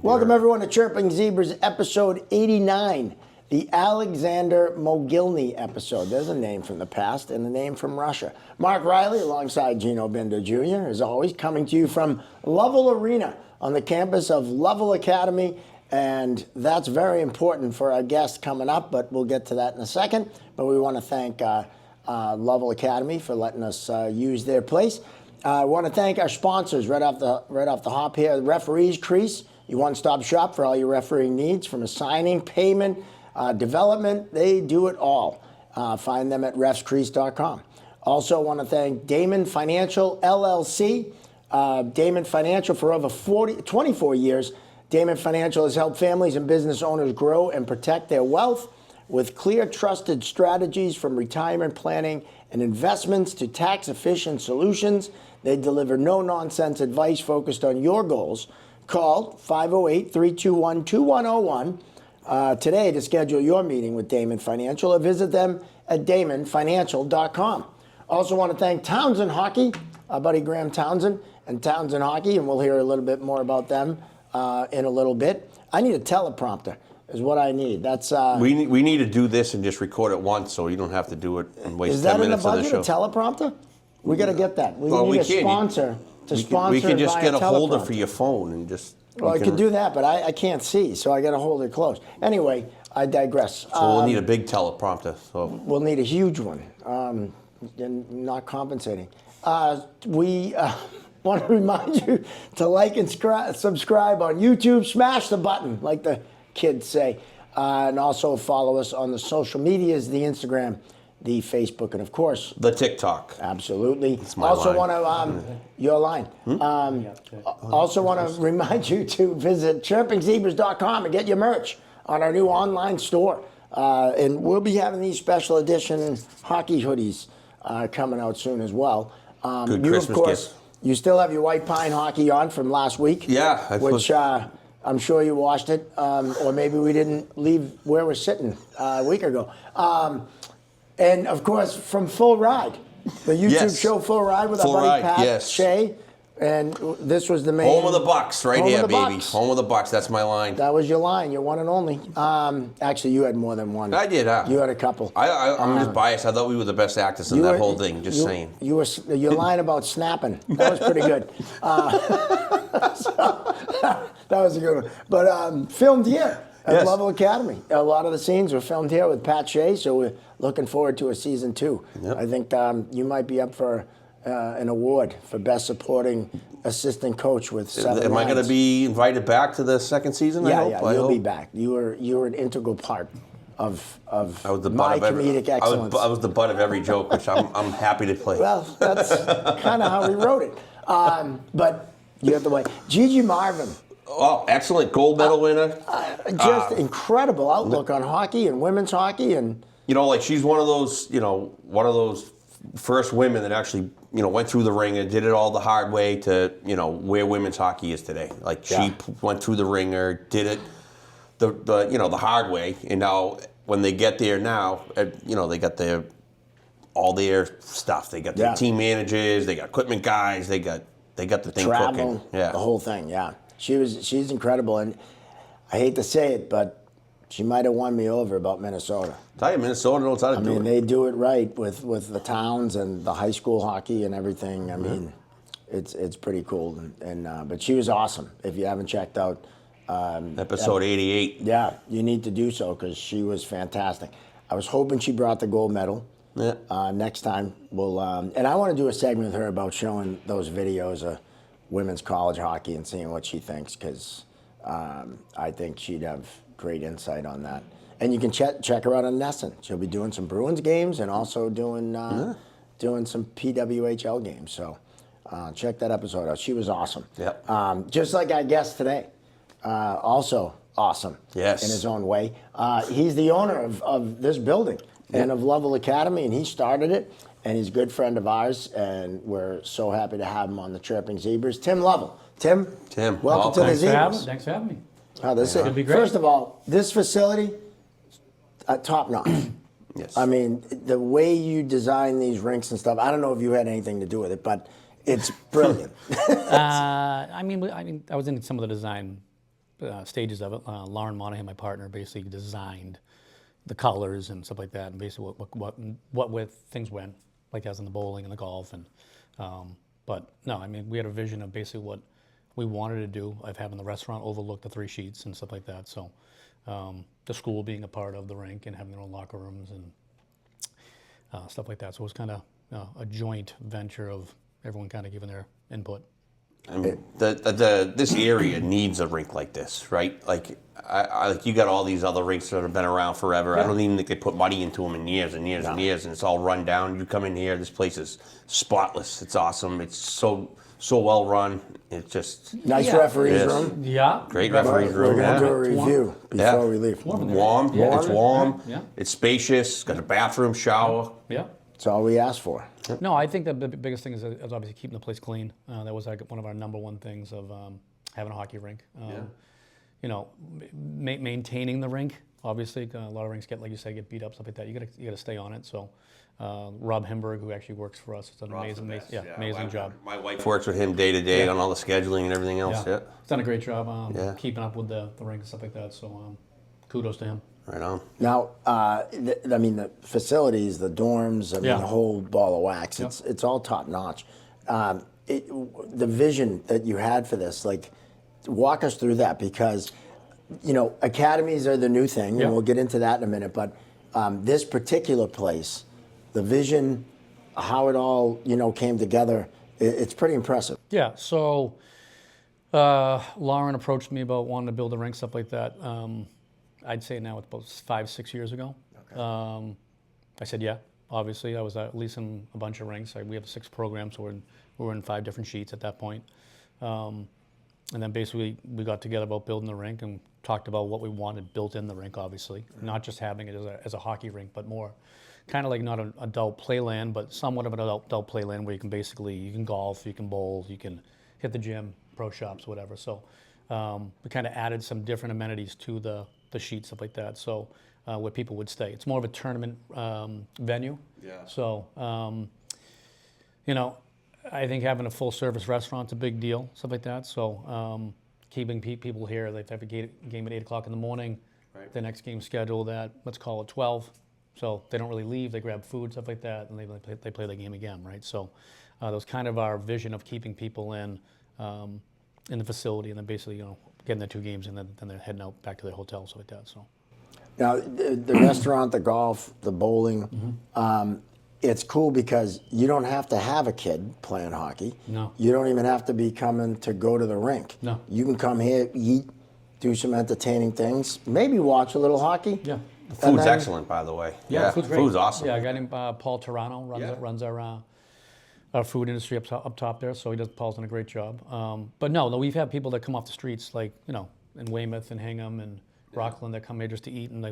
Welcome everyone to Chirping Zebras episode 89, the Alexander Mogilny episode. There's a name from the past and a name from Russia. Mark Riley alongside Gino Binder Jr. as always, coming to you from Lovell Arena on the campus of Levelvel Academy. And that's very important for our guest coming up, but we'll get to that in a second. But we want to thank Levelvel Academy for letting us use their place. I want to thank our sponsors right off the hop here. The referees, Crease, your one-stop shop for all your refereeing needs, from assigning, payment, development. They do it all. Find them at refscrease.com. Also want to thank Damon Financial LLC. Damon Financial, for over 24 years, Damon Financial has helped families and business owners grow and protect their wealth with clear, trusted strategies from retirement planning and investments to tax-efficient solutions. They deliver no-nonsense advice focused on your goals. Call 508-321-2101 today to schedule your meeting with Damon Financial, or visit them at damonfinancial.com. Also want to thank Townsend Hockey, our buddy Graham Townsend and Townsend Hockey, and we'll hear a little bit more about them in a little bit. I need a teleprompter is what I need. That's we need to do this and just record it once, so you don't have to do it and waste 10 minutes of the show. Is that in the budget, a teleprompter? We got to get that. We need a sponsor to sponsor. We can just via get a holder for your phone and just. Well, I could do that, but I can't see, so I got to hold it close. Anyway, I digress. So we'll need a big teleprompter. So we'll need a huge one, and not compensating. We want to remind you to like and subscribe on YouTube. Smash the button, like the kids say. And also follow us on the social medias, the Instagram, the Facebook, and of course the TikTok. Absolutely. It's my also line. Want to your line. Also want to remind you to visit chirpingzebras.com and get your merch on our new online store. And we'll be having these special edition hockey hoodies coming out soon as well. Good Christmas gift. You still have your white pine hockey on from last week. Yeah, which I'm sure you washed it, or maybe we didn't leave where we're sitting a week ago. And, of course, from Full Ride, the YouTube show Full Ride with our buddy Pat Shea. And this was the main... Home of the Bucks right here, baby. Bucks. Home of the Bucks. That's my line. That was your line. Your one and only. Actually, you had more than one. I did. You had a couple. I'm just biased. I thought we were the best actors in that whole thing. Just saying. Your line about snapping. That was pretty good. That was a good one. But filmed here at Levelvel Academy. A lot of the scenes were filmed here with Pat Shea, so we're looking forward to a season 2. Yep. I think you might be up for an award for Best Supporting Assistant Coach with 7 Am I going to be invited back to the second season? Yeah, you'll be back. You were an integral part of my comedic excellence. I was the butt of every joke, which I'm happy to play. Well, that's kind of how we wrote it. But you have to wait. Gigi Marvin. Oh, excellent gold medal winner. Just incredible outlook on hockey and women's hockey, and she's one of those first women that actually went through the ringer, did it all the hard way to where women's hockey is today. Like she went through the ringer, did it the hard way, and now when they get there now, they got all their stuff. They got their team managers, they got equipment guys, they got the thing travel, cooking. Yeah, the whole thing. Yeah. She's incredible, and I hate to say it, but she might have won me over about Minnesota. Tell you, Minnesota knows how to do it. I mean, they do it right with the towns and the high school hockey and everything. I mean, it's pretty cool. But she was awesome. If you haven't checked out episode 88, yeah, you need to do so because she was fantastic. I was hoping she brought the gold medal. Yeah. Next time we'll and I want to do a segment with her about showing those videos of women's college hockey and seeing what she thinks, because I think she'd have great insight on that. And you can check her out on Nesson. She'll be doing some Bruins games and also doing some PWHL games. So check that episode out. She was awesome. Yep. Just like our guest today, also awesome. Yes. In his own way. He's the owner of this building and of Levelvel Academy, and he started it. And he's a good friend of ours, and we're so happy to have him on the Chirping Zebras. Tim Lovell. Tim, welcome to the Zebras. Thanks for having me. This is be great. First of all, this facility, top notch. Yes. I mean, the way you design these rinks and stuff, I don't know if you had anything to do with it, but it's brilliant. I mean, I was in some of the design stages of it. Lauren Monahan, my partner, basically designed the colors and stuff like that, and basically what where things went, like as in the bowling and the golf. And but no, I mean, we had a vision of basically what we wanted to do, of having the restaurant overlook the 3 sheets and stuff like that. So the school being a part of the rink and having their own locker rooms and stuff like that. So it was kind of a joint venture of everyone kind of giving their input. I mean, this area needs a rink like this, right? Like, like you got all these other rinks that have been around forever. Yeah. I don't even think they put money into them in years and years and years, and it's all run down. You come in here, this place is spotless. It's awesome. It's so well run. It's just Nice referee's Yes. room. Yeah. great referee's We're room. going to do a Yeah. review before we leave. Warm. Yeah. It's warm. Yeah. It's spacious. It's got a bathroom, shower. Yeah. That's all we asked for. No, I think the biggest thing is obviously keeping the place clean. That was like one of our number one things of having a hockey rink. You know, maintaining the rink. Obviously, a lot of rinks get, like you said, get beat up, stuff like that. You got to stay on it. So, Rob Himberg, who actually works for us, has done an amazing job. My wife works with him day to day on all the scheduling and everything else. Yeah. He's done a great job keeping up with the rink and stuff like that. So, kudos to him. Right on. Now, I mean, the facilities, the dorms, I mean, the whole ball of wax, it's all top notch. The vision that you had for this, like, walk us through that, because, you know, academies are the new thing, and we'll get into that in a minute, but this particular place, the vision, how it all, you know, came together, it's pretty impressive. Yeah, so Lauren approached me about wanting to build a rink, stuff like that. I'd say now it's about 5-6 years ago. Okay. I said, yeah, obviously. I was at least in a bunch of rinks. We have 6 programs, so we were in 5 different sheets at that point. And then basically we got together about building the rink and talked about what we wanted built in the rink, obviously. Not just having it as a hockey rink, but more kind of like not an adult playland, but somewhat of an adult playland where you can golf, you can bowl, you can hit the gym, pro shops, whatever. So we kind of added some different amenities to the sheets, stuff like that, so where people would stay. It's more of a tournament venue. Yeah. So, you know, I think having a full-service restaurant's a big deal, stuff like that. So keeping people here, they have a game at 8 o'clock in the morning. Right. The next game's scheduled at, let's call it 12. So they don't really leave. They grab food, stuff like that, and they play the game again, right? So that was kind of our vision of keeping people in the facility, and then basically, you know, getting the 2 games, and then they're heading out back to their hotel, stuff like that. So now the restaurant, the golf, the bowling, it's cool because you don't have to have a kid playing hockey. No. You don't even have to be coming to go to the rink. No. You can come here, eat, do some entertaining things, maybe watch a little hockey. Yeah. The food's excellent, by the way. Yeah, the food's great. Food's awesome. Yeah, a guy named Paul Toronto runs our food industry up top there, so Paul's done a great job. But no, we've had people that come off the streets, like, you know, in Weymouth and Hingham and Rockland, that come here just to eat, and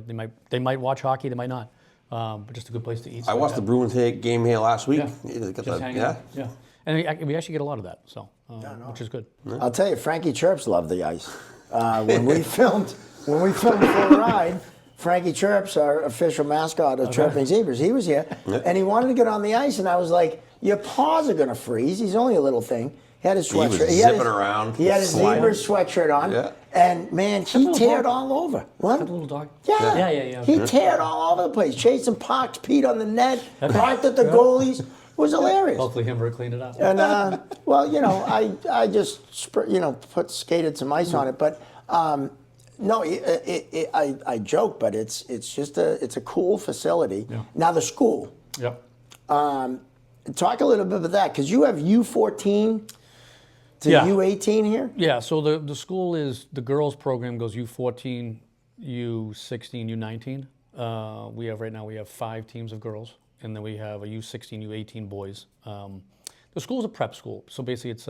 they might watch hockey, they might not, but just a good place to eat. I watched the Bruins game here last week. Yeah. And we actually get a lot of that, so which is good. Yeah. I'll tell you, Frankie Chirps loved the ice. When we filmed Full Ride, Frankie Chirps, our official mascot of Chirping Zebras, he was here, and he wanted to get on the ice, and I was like, your paws are going to freeze. He's only a little thing. He had his sweatshirt. He was zipping around. He had his Zebras sweatshirt on, and man, he teared all over. What? That little dog? Yeah. He teared all over the place, chasing pucks, peed on the net, barked at the goalies. It was hilarious. Hopefully Himber cleaned it up. And, well, you know, I just, skated some ice on it, but... no, I joke, but it's just a cool facility. Yeah. Now the school. Yep. Talk a little bit about that, because you have U14 to U18 here. Yeah. So the school is, the girls program goes U14, U16, U19. We have 5 teams of girls, and then we have a U16, U18 boys. The school's a prep school, so basically it's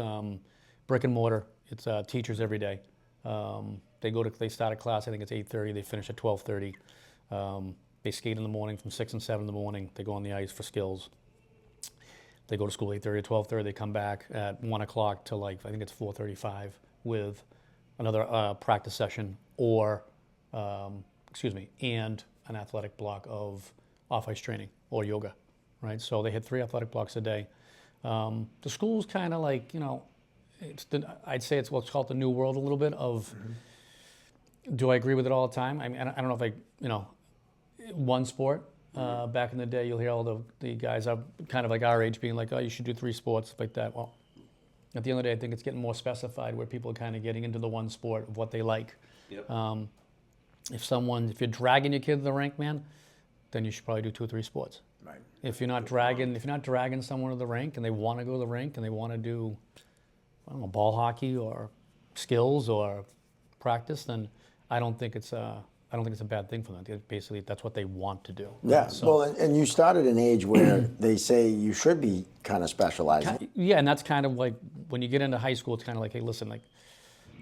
brick and mortar. It's teachers every day. They start a class, I think it's 8:30, they finish at 12:30. They skate in the morning from 6 and 7 in the morning. They go on the ice for skills. They go to school 8:30 to 12:30. They come back at 1 o'clock to, like, I think it's 4:35 with another practice session and an athletic block of off-ice training or yoga, right? So they hit 3 athletic blocks a day. The school's kind of like, you know, I'd say it's what's called the new world a little bit of Do I agree with it all the time? I mean, I don't know if one sport. Back in the day, you'll hear all the guys are kind of like our age being like, oh, you should do 3 sports, like that. Well, at the end of the day, I think it's getting more specified where people are kind of getting into the one sport of what they like. Yep. If you're dragging your kid to the rink, man, then you should probably do 2 or 3 sports. Right. If you're not dragging someone to the rink and they want to go to the rink and they want to do, I don't know, ball hockey or skills or practice, then I don't think it's a bad thing for them. Basically, that's what they want to do. Yeah. So, Well, and you start at an age where they say you should be kind of specializing. yeah, and that's kind of like when you get into high school, it's kind of like, hey, listen, like,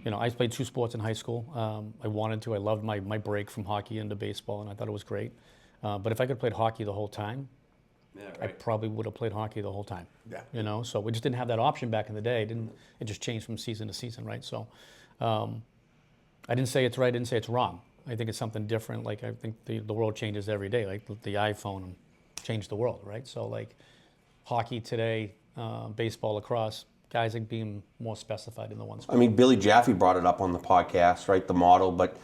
I played 2 sports in high school. I wanted to. I loved my break from hockey into baseball, and I thought it was great. But if I could have played hockey the whole time, I probably would have played hockey the whole time. Yeah. So we just didn't have that option back in the day. It just changed from season to season, right? So I didn't say it's right. I didn't say it's wrong. I think it's something different. Like, I think the world changes every day. Like the iPhone changed the world, right? So like hockey today, baseball, lacrosse, guys are being more specified in the one sport. I mean, Billy Jaffe brought it up on the podcast, right? The model, but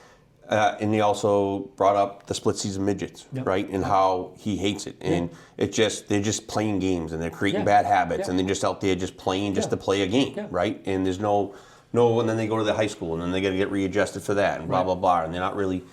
and he also brought up the split season midgets, right? And how he hates it, and they're just playing games and they're creating bad habits, and they're just out there just playing to play a game, right? And there's no, and then they go to the high school and then they got to get readjusted for that and blah blah blah, and they're not really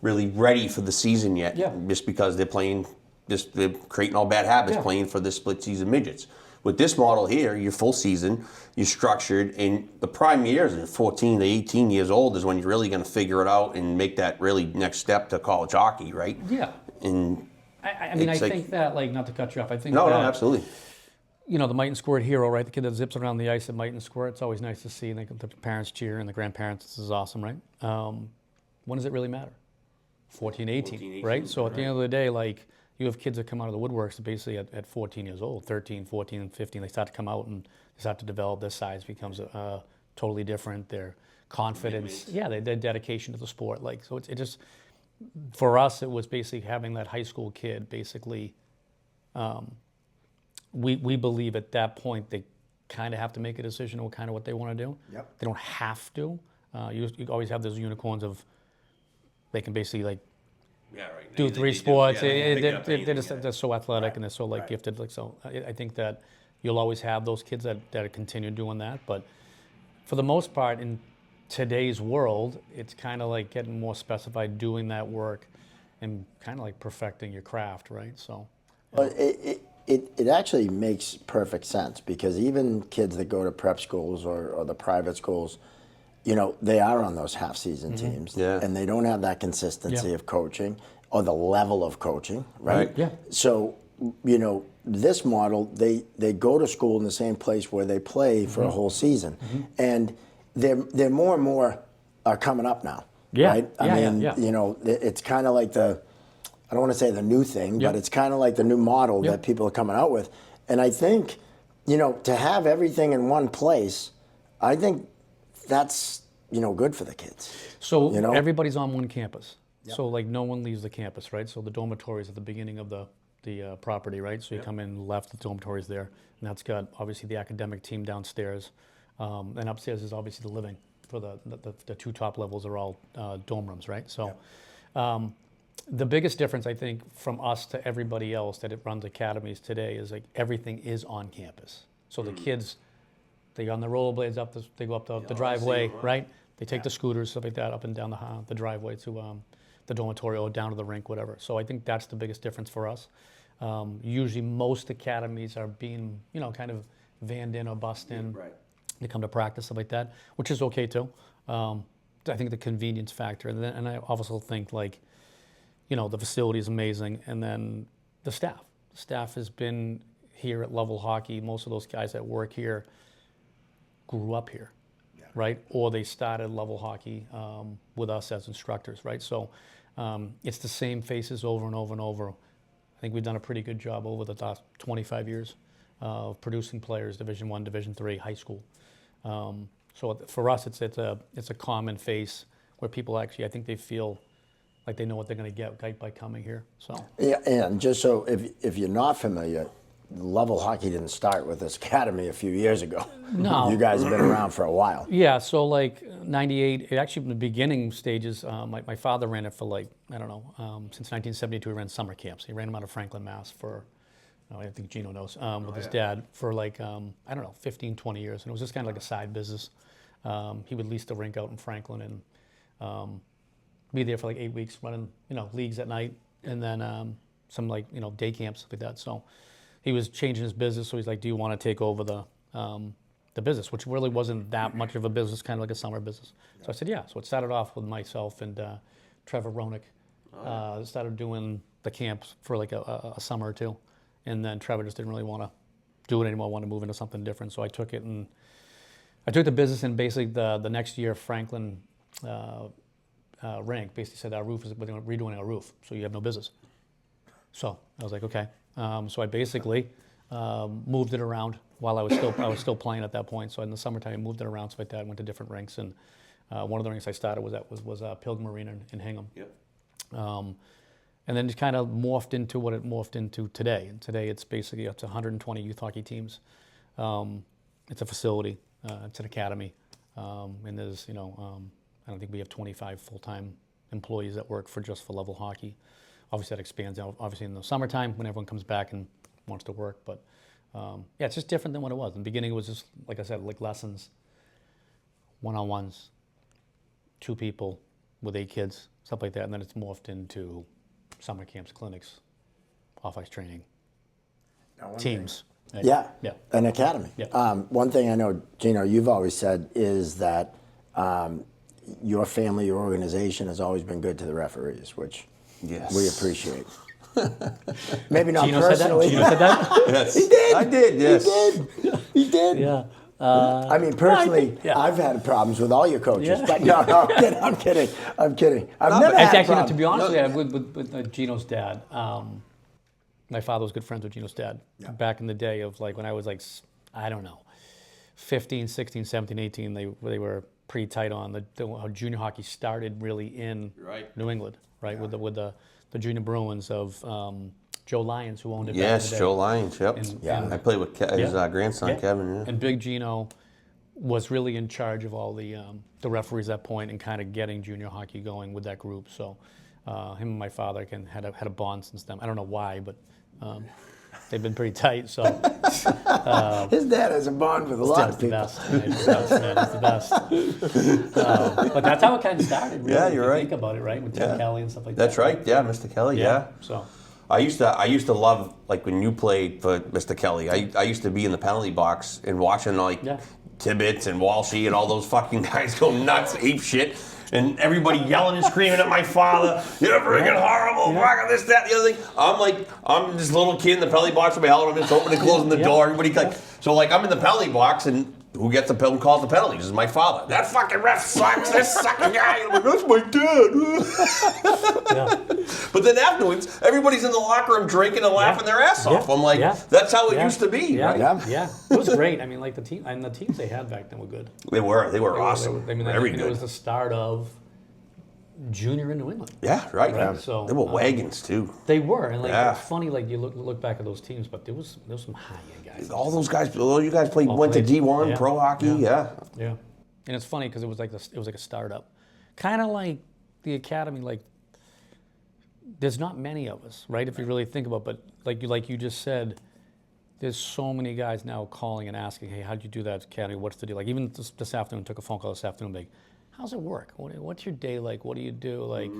ready for the season yet, just because they're playing, they're creating all bad habits playing for the split season midgets. With this model here, you're full season, you're structured, and the prime years at 14 to 18 years old is when you're really going to figure it out and make that really next step to college hockey, right? Yeah. And I mean, I think that, like, not to cut you off, I think no, that, absolutely. The Might and Squirt hero, right? The kid that zips around the ice at Might and Squirt, it's always nice to see, and the parents cheer and the grandparents, this is awesome, right? When does it really matter? 14, 18, right? So at the end of the day, like, you have kids that come out of the woodworks basically at 14 years old, 13, 14, and 15. They start to come out and they start to develop. Their size becomes totally different. Their confidence, their dedication to the sport. Like, so it just, for us, it was basically having that high school kid basically, we believe at that point they kind of have to make a decision on kind of what they want to do. Yep. They don't have to. You always have those unicorns of, they can basically like, do 3 sports. They're so athletic and they're so gifted. Like, so I think that you'll always have those kids that continue doing that. But for the most part, in today's world, it's kind of like getting more specified, doing that work, and kind of like perfecting your craft, right? So. Well, it actually makes perfect sense, because even kids that go to prep schools or the private schools, they are on those half-season teams, and they don't have that consistency of coaching or the level of coaching, right? Yeah. So, this model, they go to school in the same place where they play for a whole season, and they're more and more are coming up now, right? I mean, it's kind of like I don't want to say the new thing, but it's kind of like the new model that people are coming out with, and I think, to have everything in one place, I think that's good for the kids. So everybody's on one campus. Yep. So like no one leaves the campus, right? So the dormitory is at the beginning of the property, right? So you come in left, the dormitory is there, and that's got obviously the academic team downstairs, and upstairs is obviously the living. For the 2 top levels are all dorm rooms, right? So the biggest difference I think from us to everybody else that runs academies today is like everything is on campus. So the kids, they on the rollerblades they go up the driveway, right? They take the scooters, stuff like that, up and down the driveway to the dormitory or down to the rink, whatever. So I think that's the biggest difference for us. Usually most academies are being, kind of vanned in or bussed in. Right. They come to practice, stuff like that, which is okay too. I think the convenience factor, and I also think like, the facility is amazing, and then the staff. The staff has been here at Lovell Hockey. Most of those guys that work here grew up here, right? Or they started Lovell Hockey with us as instructors, right? So it's the same faces over and over and over. I think we've done a pretty good job over the last 25 years of producing players, Division I, Division III, high school. So for us, it's a common face where people actually, I think they feel like they know what they're going to get by coming here. So yeah, and just so if you're not familiar, Lovell Hockey didn't start with this academy a few years ago. No. You guys have been around for a while. Yeah, so like 98, actually in the beginning stages, my father ran it for like, I don't know, since 1972 he ran summer camps. He ran them out of Franklin, Mass for, I think Gino knows, with his dad for like, I don't know, 15, 20 years. And it was just kind of like a side business. He would lease the rink out in Franklin and be there for like 8 weeks running, leagues at night. And then some like, day camps, stuff like that. So he was changing his business. So he's like, do you want to take over the business, which really wasn't that much of a business, kind of like a summer business. So I said, yeah. So it started off with myself and Trevor Ronick. Started doing the camps for like a summer or two. And then Trevor just didn't really want to do it anymore, wanted to move into something different. So I took it and I took the business, and basically the next year Franklin rink basically said we're redoing our roof, so you have no business. So I was like, okay. So I basically moved it around while I was still playing at that point. So in the summertime, I moved it around, so like that. I went to different rinks, and one of the rinks I started was Pilgrim Arena in Hingham. Yep. And then it kind of morphed into what it morphed into today. And today it's basically up to 120 youth hockey teams. It's a facility. It's an academy. And there's, I don't think we have 25 full-time employees that work for Lovell Hockey. Obviously that expands out, obviously in the summertime when everyone comes back and wants to work. But yeah, it's just different than what it was. In the beginning it was just, like I said, like lessons, one-on-ones, 2 people with 8 kids, stuff like that. And then it's morphed into summer camps, clinics, off-ice training, teams. Yeah, yeah, an academy. Yeah. One thing I know, Gino, you've always said is that your family, your organization has always been good to the referees, which we appreciate. Maybe not Gino personally. Said that? Yes. He did. I did, yes. He did. Yeah. I mean, personally, I've had problems with all your coaches. Yeah. But no, I'm kidding. I've never had Actually, problems. to be honest with Gino's dad, my father was good friends with Gino's dad back in the day of like when I was like, I don't know, 15, 16, 17, 18, they were pretty tight on how junior hockey started really in New England, right? Yeah. With the junior Bruins of Joe Lyons, who owned it back in the day. Yes, Joe Lyons, yep. And I played with his grandson, Kevin. Yeah. And Big Gino was really in charge of all the referees at that point and kind of getting junior hockey going with that group. So him and my father had a bond since then. I don't know why, but they've been pretty tight. So his dad has a bond with a lot of people. He's the best. But that's how it kind of started. Really, Yeah, you're right. Think about it, right? With Tim Kelly and stuff like that. That's right. Yeah, Mr. Kelly. Yeah. So I used to love, like, when you played for Mr. Kelly. I used to be in the penalty box and watching like Tibbetts and Walshy and all those fucking guys go nuts, ape shit. And everybody yelling and screaming at my father, you're freaking horrible, fucking this, that, the other thing. I'm this little kid in the penalty box with my helmet, I'm just opening and closing the door. Everybody so like I'm in the penalty box and who gets the penalty, calls the penalties? This is my father. That fucking ref sucks, this sucking guy. I'm like, that's my dad. But then afterwards, everybody's in the locker room drinking and laughing their ass off. I'm like, that's how it used to be. Yeah, right? yeah. It was great. I mean, like the teams they had back then were good. They were awesome. I mean, it was the start of junior in New England. Yeah, right. Yeah. So, they were wagons too. They were, and like it's funny, like you look back at those teams, but there was some high-end guys. All those guys, all you guys went to D1 pro hockey, yeah. And it's funny because it was like a startup, kind of like the academy. Like, there's not many of us, right? If you really think about, it. But like you just said, there's so many guys now calling and asking, hey, how'd you do that academy? What's the deal? Like even this afternoon, took a phone call this afternoon, like, how's it work? What's your day like? What do you do? Like,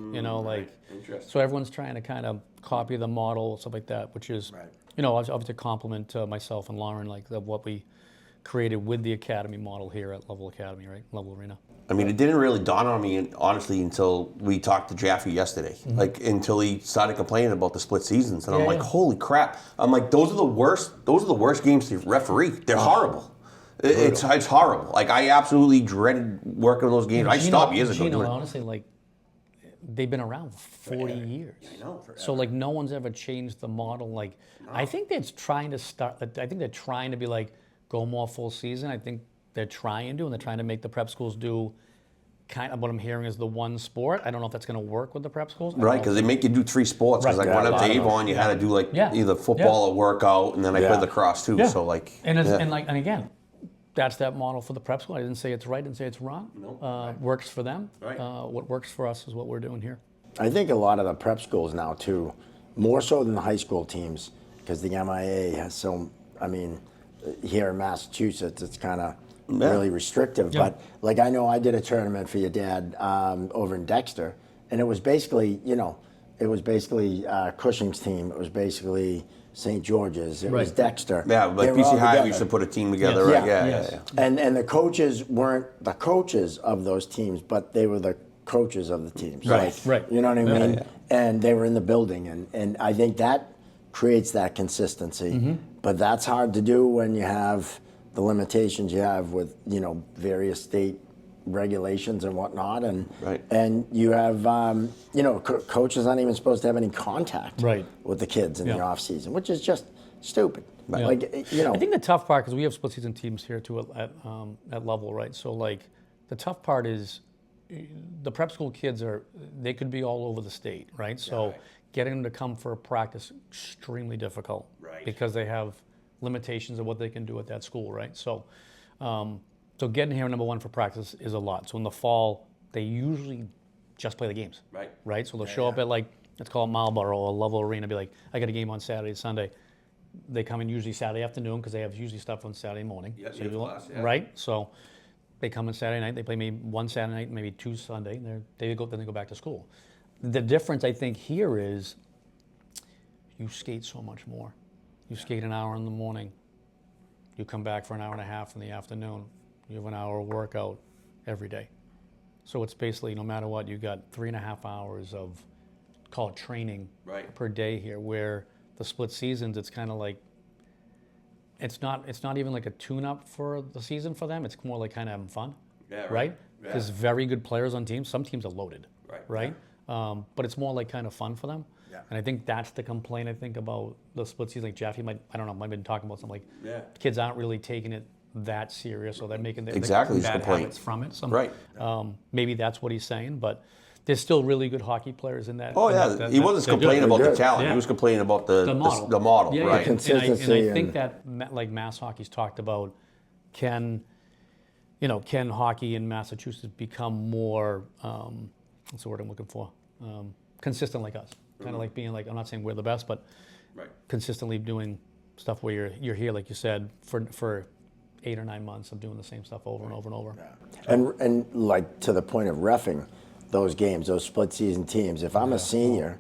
so everyone's trying to kind of copy the model, stuff like that, which is, obviously a compliment to myself and Lauren, like what we created with the academy model here at Level Academy, right? Level Arena. I mean, it didn't really dawn on me, honestly, until we talked to Jaffe yesterday. Mm-hmm. Like, until he started complaining about the split seasons. And I'm like, holy crap. I'm like, those are the worst games to referee. They're horrible. It's horrible. Like, I absolutely dreaded working on those games. I stopped years ago. Honestly, like, they've been around for 40 years. I know. Forever. So, like, no one's ever changed the model. Like, I think they're trying to be like, go more full season. I think they're trying to make the prep schools do kind of what I'm hearing is the one sport. I don't know if that's going to work with the prep schools. Right, because they make you do 3 sports. Because Right. like Yeah, when I a went to lot of Avon, you had to do like Yeah. either football or workout, and then I Yeah. played lacrosse too. Yeah. So like, And it's, yeah. and again, that's that model for the prep school. I didn't say it's right, didn't say it's wrong. No. Works for them. Right. What works for us is what we're doing here. I think a lot of the prep schools now too, more so than the high school teams, because the MIA has so. I mean, here in Massachusetts, it's kind of really restrictive. Yeah. But like I know I did a tournament for your dad over in Dexter, and it was basically, Cushing's team. It was basically St. George's. It was Right. Dexter. Yeah, They like were all PC High, we together. used to put a team together, Yes. right? Yeah, Yes. yeah. And the coaches weren't the coaches of those teams, but they were the coaches of the teams. Right, Like, right. You know what I mean? yeah. And they were in the building, and I think that creates that consistency. Mm-hmm. But that's hard to do when you have the limitations you have with various state regulations and whatnot, and Right. and you have coaches aren't even supposed to have any contact Right. with the kids in the Yeah. off season, which is just stupid. Yeah. Like I think the tough part, because we have split season teams here too at Lovell, right? So like the tough part is the prep school kids they could be all over the state, right? So getting them to come for a practice extremely difficult, Right. Because they have limitations of what they can do at that school, right? So so getting here number one for practice is a lot. So in the fall they usually just play the games, Right. Right? So they'll show up at like, let's call it Marlboro or Lovell Arena, be like, I got a game on Saturday, Sunday. They come in usually Saturday afternoon because they have usually stuff on Saturday morning. Yeah, So you have you- class, yeah. Right? So they come in Saturday night, they play maybe one Saturday night, maybe 2 Sunday, and then they go back to school. The difference I think here is you skate so much more. You skate an hour in the morning, you come back for an hour and a half in the afternoon, you have an hour workout every day. So it's basically, no matter what, you got 3.5 hours of, call it training Right. per day here, where the split seasons, it's kind of like, it's not even like a tune-up for the season for them. It's more like kind of having fun, Yeah, right. right? Yeah. There's very good players on teams. Some teams are loaded, Right. But it's more like kind of fun for them. Yeah. And I think that's the complaint I think about the split season. Like Jeff, might have been talking about something like Yeah. kids aren't really taking it that serious, or they're making their Exactly his bad complaint. habits from it. Right. Maybe that's what he's saying, but there's still really good hockey players in that. Oh in yeah, that- he wasn't they're good. complaining about the good. talent. Yeah. He was complaining about the model. the model, Yeah, right? yeah. Consistency And I think and- that like Mass Hockey's talked about, can hockey in Massachusetts become more, what's the word I'm looking for? Consistent like us. Kind of like being like, I'm not saying we're the best, but Right. consistently doing stuff where you're here, like you said, for 8 or 9 months of doing the same stuff over and over and over. And like to the point of reffing those games, those split season teams, if I'm a senior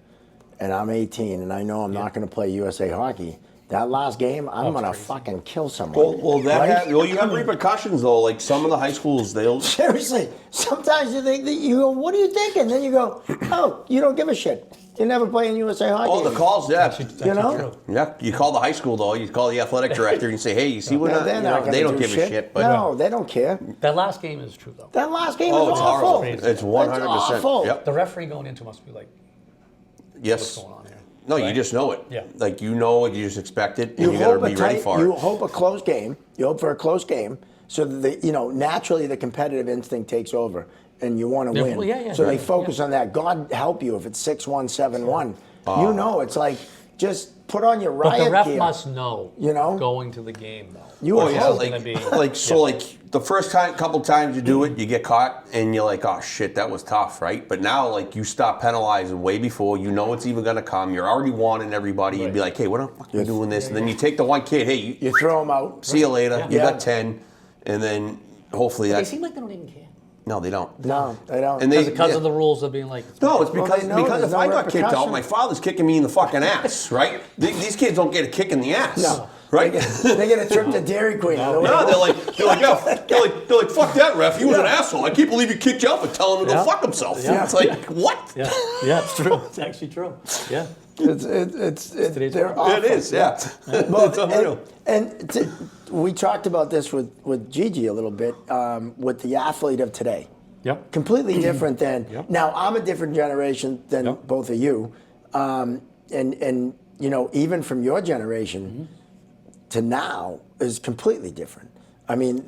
and I'm 18 and I know I'm not going to play USA Hockey, that last game, I'm going to fucking kill someone. Well, Right? you have repercussions though. Like some of the high schools, they'll Seriously, sometimes you think that you go, what are you thinking? Then you go, oh, you don't give a shit. You never play in USA Hockey. the calls, yeah, You know? yeah. You call the high school though. You call the athletic director and you say, hey, you see what? No, they're not They gonna don't do give a shit. But no, they don't care. That last game is true, though. That last game oh, was it's awful. horrible. It's 100%. awful. Yep. The referee going into must be like, what's Yes. going on here? No, you Right? just know it. Yeah. Like you know it. You just expect it, and you got to be ready for You it. hope a close game. You hope for a close game, so that naturally the competitive instinct takes over, and you want to Yeah, win. well, yeah, so they yeah. focus on that. God help you if it's 6-1, 7-1. It's like just put on your But riot the ref gear. must know, going to the game, though. You Oh would yeah, hope. gonna like, be- like the first couple times you do it, you get caught, and you're like, oh shit, that was tough, right? But now, like, you stop penalizing way before you know it's even gonna come. You're already wanting everybody. You'd be like, hey, what the fuck are you doing this? And then you take the one kid, hey, You throw them out. see you later. You Yeah. got 10, and then hopefully They that. seem like they don't even care. No, they don't. No, they don't. And they Because yeah. of the rules of being like, No, it's Well, because they know because there's if no I got kicked out, repercussion. my father's kicking me in the fucking ass, right? These kids don't get a kick in the ass, No. right? They get a trip to Dairy Queen. No, they're like, fuck that ref. He was an asshole. I can't believe he kicked you out for telling him to Yeah. go fuck himself. Yeah. It's like, what? yeah, it's true. It's actually true. Yeah. They're world. awful. It is, yeah. Well, It's unreal. We talked about this with Gigi a little bit with the athlete of today. Yep. Completely different than Yep. now. I'm a different generation than Yep. both of you, and even from your generation to now is completely different. I mean,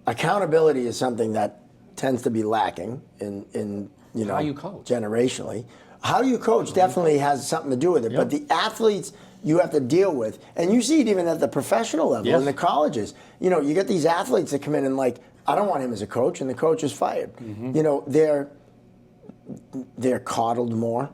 accountability is something that tends to be lacking in How you coach. generationally. How you coach definitely has something to do with it. But the athletes you have to deal with, and you see it even at the professional level in the colleges. You get these athletes that come in and like, I don't want him as a coach, and the coach is fired. They're coddled more.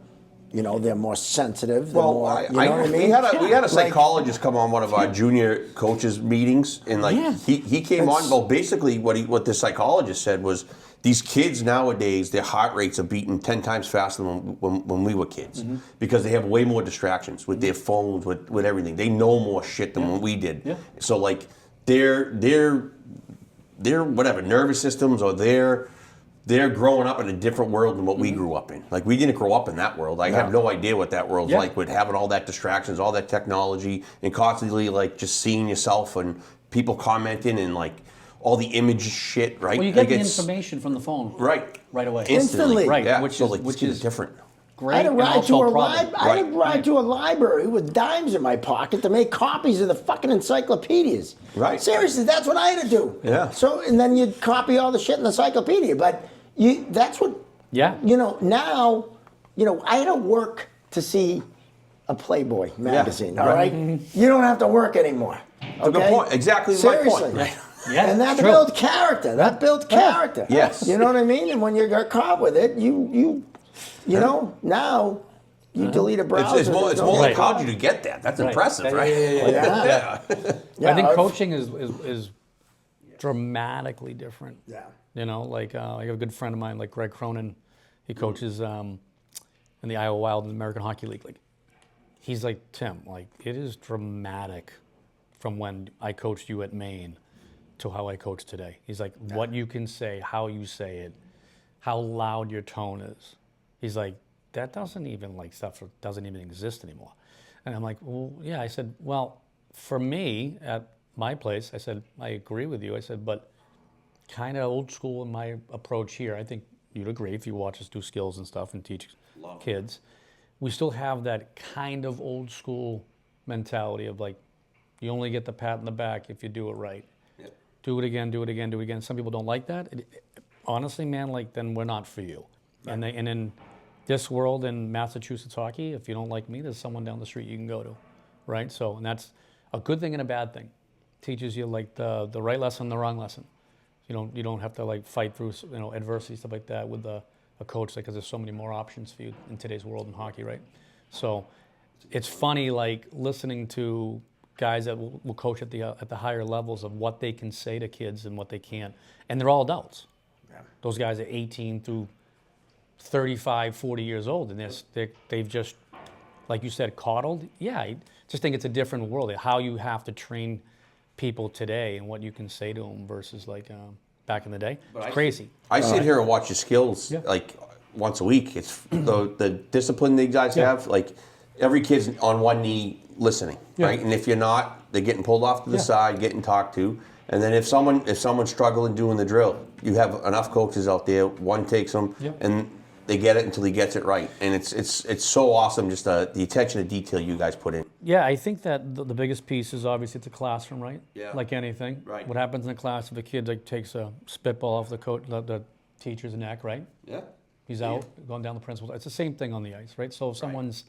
They're more sensitive. They're more, you know what I mean? We had a psychologist come on one of our junior coaches meetings, and he came on. Well, basically, what the psychologist said was, these kids nowadays, their heart rates are beating 10 times faster than when we were kids, because they have way more distractions with their phones, with everything. They know more shit than what we did. Yeah. So like their whatever nervous systems, or they're growing up in a different world than what we grew up in. Like, we didn't grow up in that world. I have no idea what that world's like, with having all that distractions, all that technology, and constantly like just seeing yourself and people commenting and like all the image shit, right? Well, you get the information from the phone right away. Instantly. Right, Yeah. which is different. great. I had to and ride also to a problem. I had to ride to a library with dimes in my pocket to make copies of the fucking encyclopedias. Right. Seriously, that's what I had to do. Yeah. So, and then you'd copy all the shit in the encyclopedia. But that's what, now, I had to work to see a Playboy magazine, all right? You don't have to work anymore. Okay? Good point. Exactly my Seriously. point. Yeah, and that built character. That built character. Yes. You know what I mean? And when you got caught with it, you now you delete a browser. It's more like, how'd you get that? That's impressive, right? Yeah. I think coaching is dramatically different. Yeah. Like I have a good friend of mine, like Greg Cronin. He coaches in the Iowa Wild in the American Hockey League. Like, he's like, Tim, like, it is dramatic from when I coached you at Maine to how I coach today. He's like, what you can say, how you say it, how loud your tone is. He's like, that doesn't even doesn't even exist anymore. And I'm like, well, yeah. I said, well, for me at my place, I said, I agree with you. I said, but kind of old school in my approach here. I think you'd agree if you watch us do skills and stuff and teach kids. We still have that kind of old school mentality of like, you only get the pat in the back if you do it right. Yep. Do it again, do it again, do it again. Some people don't like that. Honestly, man, like, then we're not for you. Right. And in this world in Massachusetts hockey, if you don't like me, there's someone down the street you can go to, right? So, and that's a good thing and a bad thing. Teaches you like the right lesson, the wrong lesson. You don't have to like fight through adversity, stuff like that with a coach, because there's so many more options for you in today's world in hockey, right? So it's funny, like, listening to guys that will coach at the higher levels of what they can say to kids and what they can't. And they're all adults. Yeah. Those guys are 18 through 35, 40 years old, and they've just, like you said, coddled. Yeah, I just think it's a different world, how you have to train people today and what you can say to them versus like back in the day. It's crazy. I sit here and watch your skills like once a week. It's the discipline these guys have. Like, every kid's on one knee listening, right? And if you're not, they're getting pulled off to the side, getting talked to. And then if someone's struggling doing the drill, you have enough coaches out there. One takes them, and they get it until he gets it right. And it's so awesome, just the attention to detail you guys put in. Yeah, I think that the biggest piece is obviously it's a classroom, right? Yeah. Like anything. Right. What happens in the class if a kid like takes a spitball off the teacher's neck, right? Yeah. He's out, going down the principal. It's the same thing on the ice, right? So if someone's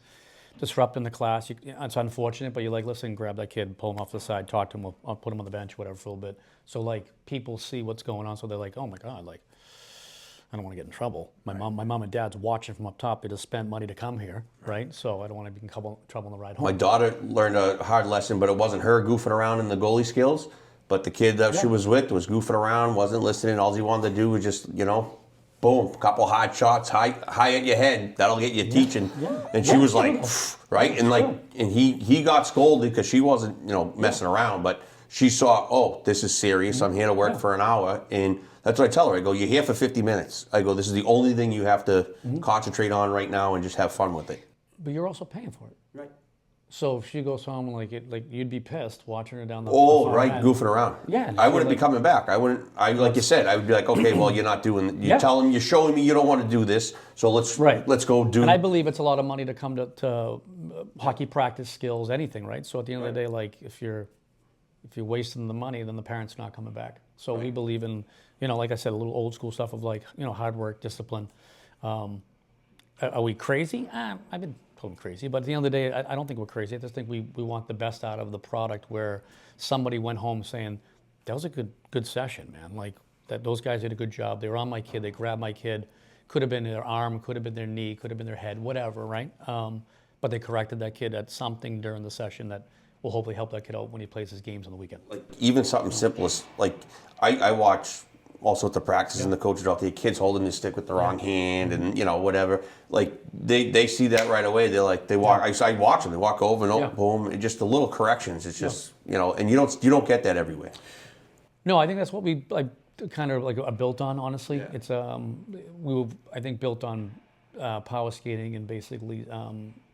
disrupting the class, it's unfortunate, but you're like, listen, grab that kid, pull him off the side, talk to him, or put him on the bench, whatever, for a little bit. So like, people see what's going on, so they're like, oh my God, like, I don't want to get in trouble. My mom and dad's watching from up top. They just spent money to come here, right? So I don't want to be in trouble on the ride home. My daughter learned a hard lesson, but it wasn't her goofing around in the goalie skills. But the kid that she was with was goofing around, wasn't listening. All he wanted to do was just, boom, couple hard shots, high at your head. That'll get you teaching. Yeah. And she was like, right? And like, and he got scolded because she wasn't, messing around. But she saw, oh, this is serious. I'm here to work for an hour. And that's what I tell her. I go, you're here for 50 minutes. I go, this is the only thing you have to concentrate on right now and just have fun with it. But you're also paying for it. Right. So if she goes home like you'd be pissed watching her down the goofing around. Yeah. I wouldn't be coming back. Like you said, I would be like, okay, well, you're not doing, you tell them, you're showing me you don't want to do this, so let's go do. And I believe it's a lot of money to come to hockey practice skills, anything, right? So at the end of the day, like, if you're wasting the money, then the parent's not coming back. So we believe in, like I said, a little old school stuff of like, hard work, discipline. Are we crazy? I've been told crazy, but at the end of the day, I don't think we're crazy. I just think we want the best out of the product, where somebody went home saying, that was a good session, man. Like, that those guys did a good job. They were on my kid. They grabbed my kid. Could have been their arm, could have been their knee, could have been their head, whatever, right? But they corrected that kid at something during the session that will hopefully help that kid out when he plays his games on the weekend. Like, even something simple as, like, I watch all sorts of practices and the coaches out there, kids holding the stick with the wrong hand and, whatever. Like, they see that right away. They're like, they walk, I watch them, they walk over and boom, and just the little corrections. It's just, and you don't get that everywhere. No, I think that's what we kind of built on, honestly. Yeah. It's we were, I think, built on power skating and basically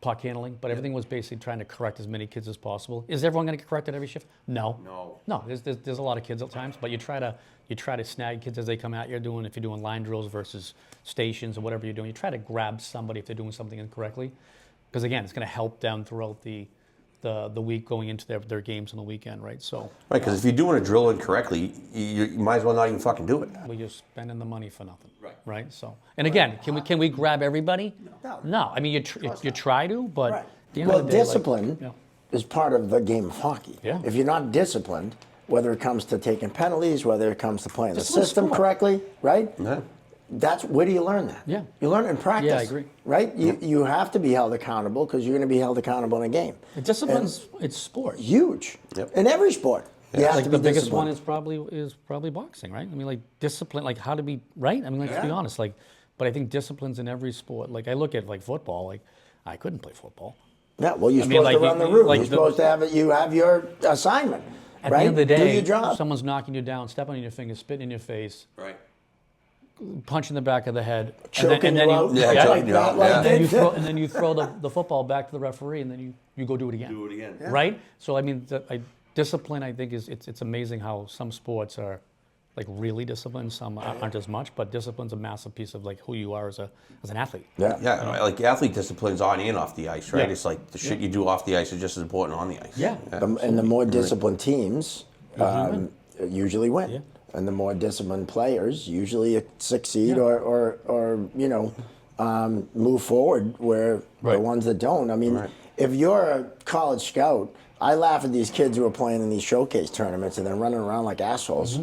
puck handling, but everything was basically trying to correct as many kids as possible. Is everyone going to get corrected every shift? No. There's a lot of kids at times, but you try to snag kids as they come at you. If you're doing line drills versus stations or whatever you're doing, you try to grab somebody if they're doing something incorrectly, because again, it's going to help them throughout the week going into their games on the weekend, right? So right, because if you're doing a drill incorrectly, you might as well not even fucking do it. We're just spending the money for nothing, right? So, and again, can we grab everybody? No. I mean, you try to, but at the end of the day, discipline is part of the game of hockey. Yeah. If you're not disciplined, whether it comes to taking penalties, whether it comes to playing the system correctly, right? Yeah. Where do you learn that? Yeah. You learn it in practice. Yeah, I agree. Right? You have to be held accountable, because you're going to be held accountable in a game. Discipline's, it's sport. Huge. Yep. In every sport. Yeah. You have to be the biggest one disciplined. is probably boxing, right? I mean, like, discipline, like how to be right. I mean, let's be honest, but I think discipline's in every sport. Like, I look at football, I couldn't play football. Yeah, well, you're supposed to run the route. You're supposed to have it. You have your assignment. At the end of the day, do your job. Someone's knocking you down, stepping on your finger, spitting in your face, Right. punching the back of the head, choking you out. And then you throw the football back to the referee, and then you go do it again. Right? So I mean, discipline, I think, it's amazing how some sports are really disciplined, some aren't as much, but discipline's a massive piece of who you are as an athlete. Yeah, like athlete discipline's on and off the ice, right? It's like the shit you do off the ice is just as important on the ice. Yeah. And the more disciplined teams usually win. Yeah. And the more disciplined players usually succeed or move forward, where the ones that don't. I mean, if you're a college scout, I laugh at these kids who are playing in these showcase tournaments and they're running around like assholes,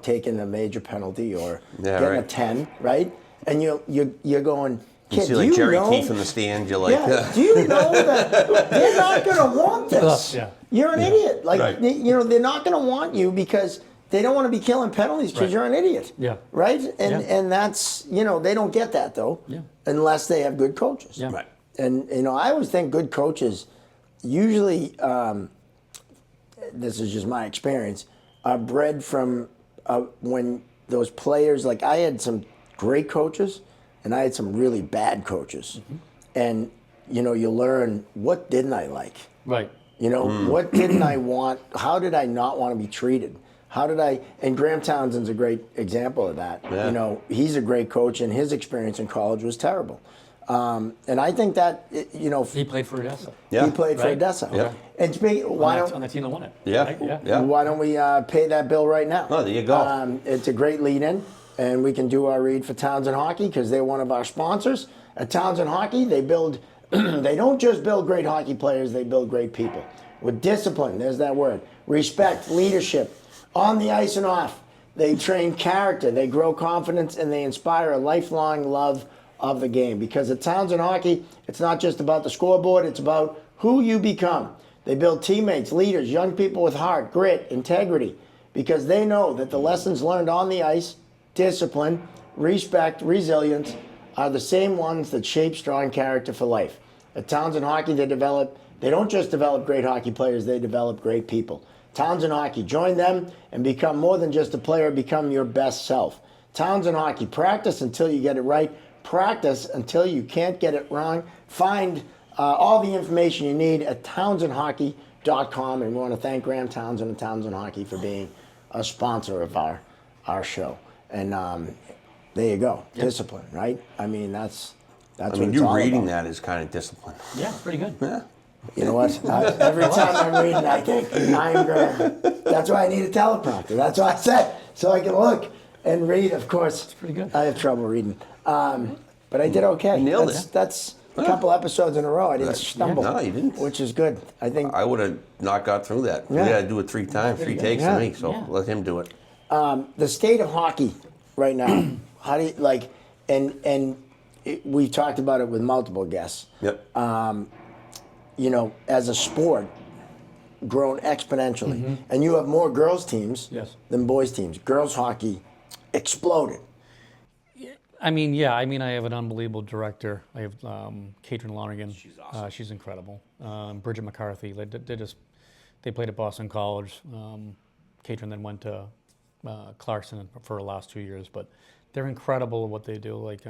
taking a major penalty or getting a 10, right? And you're going, kid, you see Jerry Keefe in the stand, you're like... Yeah, do you know that they're not going to want this? You're an idiot. They're not going to want you because they don't want to be killing penalties because you're an idiot. Yeah. Right? And that's, they don't get that, though, unless they have good coaches. Yeah. Right. And, I always think good coaches usually, this is just my experience, are bred from when those players, I had some great coaches and I had some really bad coaches. And, you learn, what didn't I like? Right. What didn't I want? How did I not want to be treated? And Graham Townsend's a great example of that. Yeah. He's a great coach, and his experience in college was terrible. And I think that, he played for Odessa. Yeah. He played for Odessa. Yeah. And on the team that won it. Yeah. Right? Yeah. Why don't we pay that bill right now? Oh, there you go. It's a great lead-in, and we can do our read for Townsend Hockey because they're one of our sponsors. At Townsend Hockey, they don't just build great hockey players, they build great people. With discipline, there's that word. Respect, leadership, on the ice and off. They train character, they grow confidence, and they inspire a lifelong love of the game. Because at Townsend Hockey, it's not just about the scoreboard, it's about who you become. They build teammates, leaders, young people with heart, grit, integrity, because they know that the lessons learned on the ice, discipline, respect, resilience, are the same ones that shape strong character for life. At Townsend Hockey, they don't just develop great hockey players, they develop great people. Townsend Hockey, join them and become more than just a player, become your best self. Townsend Hockey, practice until you get it right. Practice until you can't get it wrong. Find all the information you need at townsendhockey.com. And we want to thank Graham Townsend and Townsend Hockey for being a sponsor of our show. And there you go. Yep. Discipline, right? I mean, that's what it's you all reading about. that is kind of discipline. Yeah, pretty good. Yeah. You know what? Every time I'm reading, I think, I'm Graham. That's why I need a teleprompter. That's why I said, so I can look and read. Of course, it's pretty good. I have trouble reading, but I did okay. You nailed that's, it. That's a couple episodes in a row. I didn't stumble. No, you didn't. Which is good. I think I would have not got through that. Yeah. We got to do it 3 times, 3 takes Yeah. for me. So Yeah. let him do it. the state of hockey right now. How do you like? We talked about it with multiple guests. Yep. As a sport, grown exponentially, and you have more girls teams Yes. than boys teams. Girls hockey exploded. I mean, yeah. I mean, I have an unbelievable director. I have Katrin Lonergan. She's awesome. She's incredible. Bridget McCarthy. They played at Boston College. Katrin then went to Clarkson for the last 2 years. But they're incredible at what they do. Like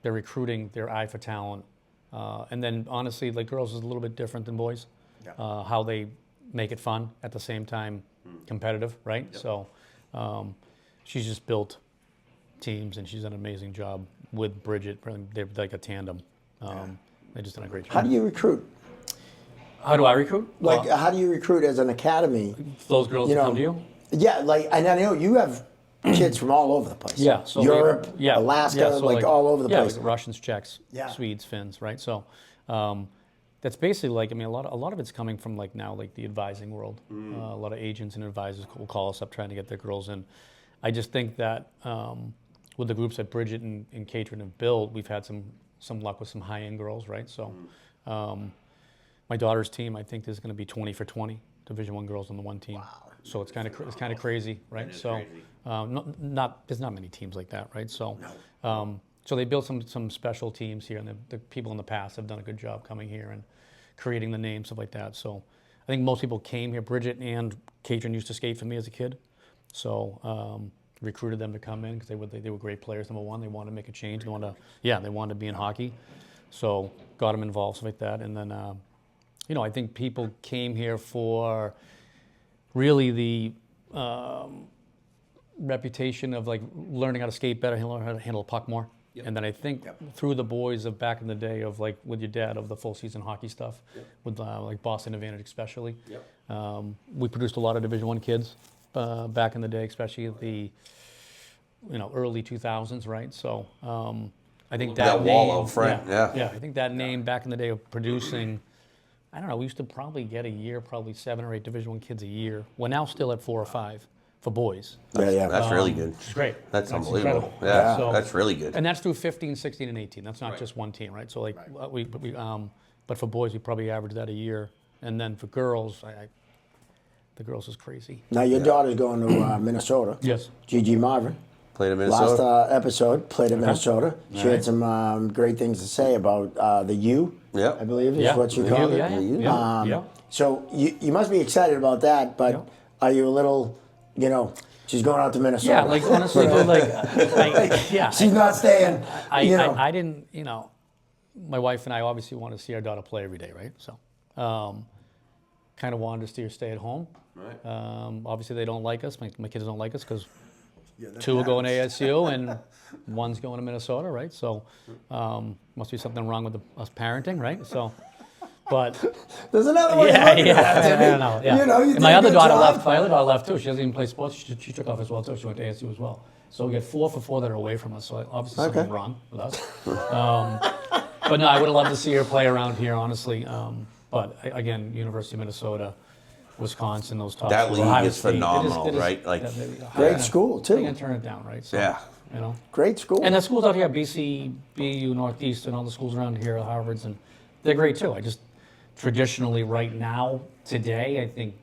they're recruiting, their eye for talent, and then honestly, like girls is a little bit different than boys. Yeah. How they make it fun at the same time, competitive, right? Yep. So she's just built teams, and she's done an amazing job with Bridget. They're like a tandem. They just done a great job. How do you recruit? How do I recruit? Like, Well, how do you recruit as an academy? those girls you that know, come to you? Yeah, like, and I know you have kids from all over the place. Yeah, so Europe, yeah, Alaska, yeah, so like all over the place. Like Russians, Czechs, Yeah. Swedes, Finns, right? So that's basically like, I mean, a lot of it's coming from like now like the advising world. A lot of agents and advisors will call us up trying to get their girls in. I just think that with the groups that Bridget and Katrin have built, we've had some luck with some high-end girls, right? So my daughter's team, I think there's going to be 20 for 20 Division I girls on the one team. Wow. So it's kind of crazy, right? So crazy. there's not many teams like that, right? So so they built some special teams here, and the people in the past have done a good job coming here and creating the names, stuff like that. So I think most people came here. Bridget and Katrin used to skate for me as a kid, so recruited them to come in because they were great players. Number one, they wanted to make a change. They wanted to be in hockey, so got them involved, stuff like that. And then I think people came here for really the reputation of like learning how to skate better, learn how to handle a puck more. Yep. And then I think through the boys of back in the day of like with your dad of the full season hockey stuff, with like Boston Advantage especially. Yep. We produced a lot of Division I kids back in the day, especially the early 2000s, right? So I think that wall name, out front, yeah. I think that name back in the day of producing, I don't know, we used to probably get a year, probably 7 or 8 Division I kids a year. We're now still at 4 or 5 for boys. That's really good. It's great. That's unbelievable. incredible. Yeah, So- that's really good. And that's through 15, 16, and 18. That's not just one team, right? So like but for boys, we probably average that a year. And then for girls, the girls is crazy. Now your daughter's going to Minnesota. Yes. Gigi Marvin. Played in Minnesota. Last episode, played in Minnesota. She had some great things to say about the U, Yep. I believe is what she called it. Yeah. So you must be excited about that, but Yeah. are you a little, she's going out to Minnesota. Yeah, like honestly, but She's not staying, I didn't, my wife and I obviously want to see our daughter play every day, right? So, kind of wanted to see her stay at home. Right. Obviously, they don't like us. My kids don't like us because 2 are going to ASU and 1's going to Minnesota, right? So, must be something wrong with us parenting, right? So, but There's another way to look at that, Timmy. know. Yeah. You And did my a other good daughter job. left. My other daughter left too. She doesn't even play sports. She took off as well too. She went to ASU as well. So we get 4 for 4 that are away from us. So obviously something wrong with us. But no, I would have loved to see her play around here, honestly. But again, University of Minnesota, Wisconsin, those top That schools, league Ohio is State, phenomenal, right? Like, Great school, too. They can turn it down, right? So, Yeah. Great school. And the schools out here, BC, BU, Northeastern, all the schools around here, Harvard's, and they're great too. I just traditionally right now, today, I think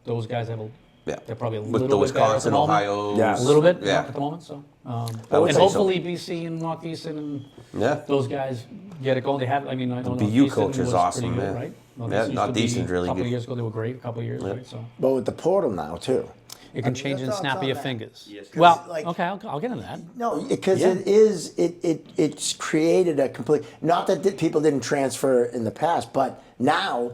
those guys have they're probably a with little the bit better at Wisconsin, the moment. And Ohio. Yeah. A little bit Yeah. at the moment. So, would and say so. hopefully BC and Northeastern and Yeah. those guys get it going. They have. I mean, I know BU Northeastern coach is was awesome, pretty good, man. right? Yeah, used to Northeastern's be, really A couple good. of years ago, they were great. A couple of years, right? So But with the portal now, too. it can change in the your snap thoughts of your on that? fingers. Yes. Well, Like- okay, I'll get into that. No, because it's created a complete, not that people didn't transfer in the past, but now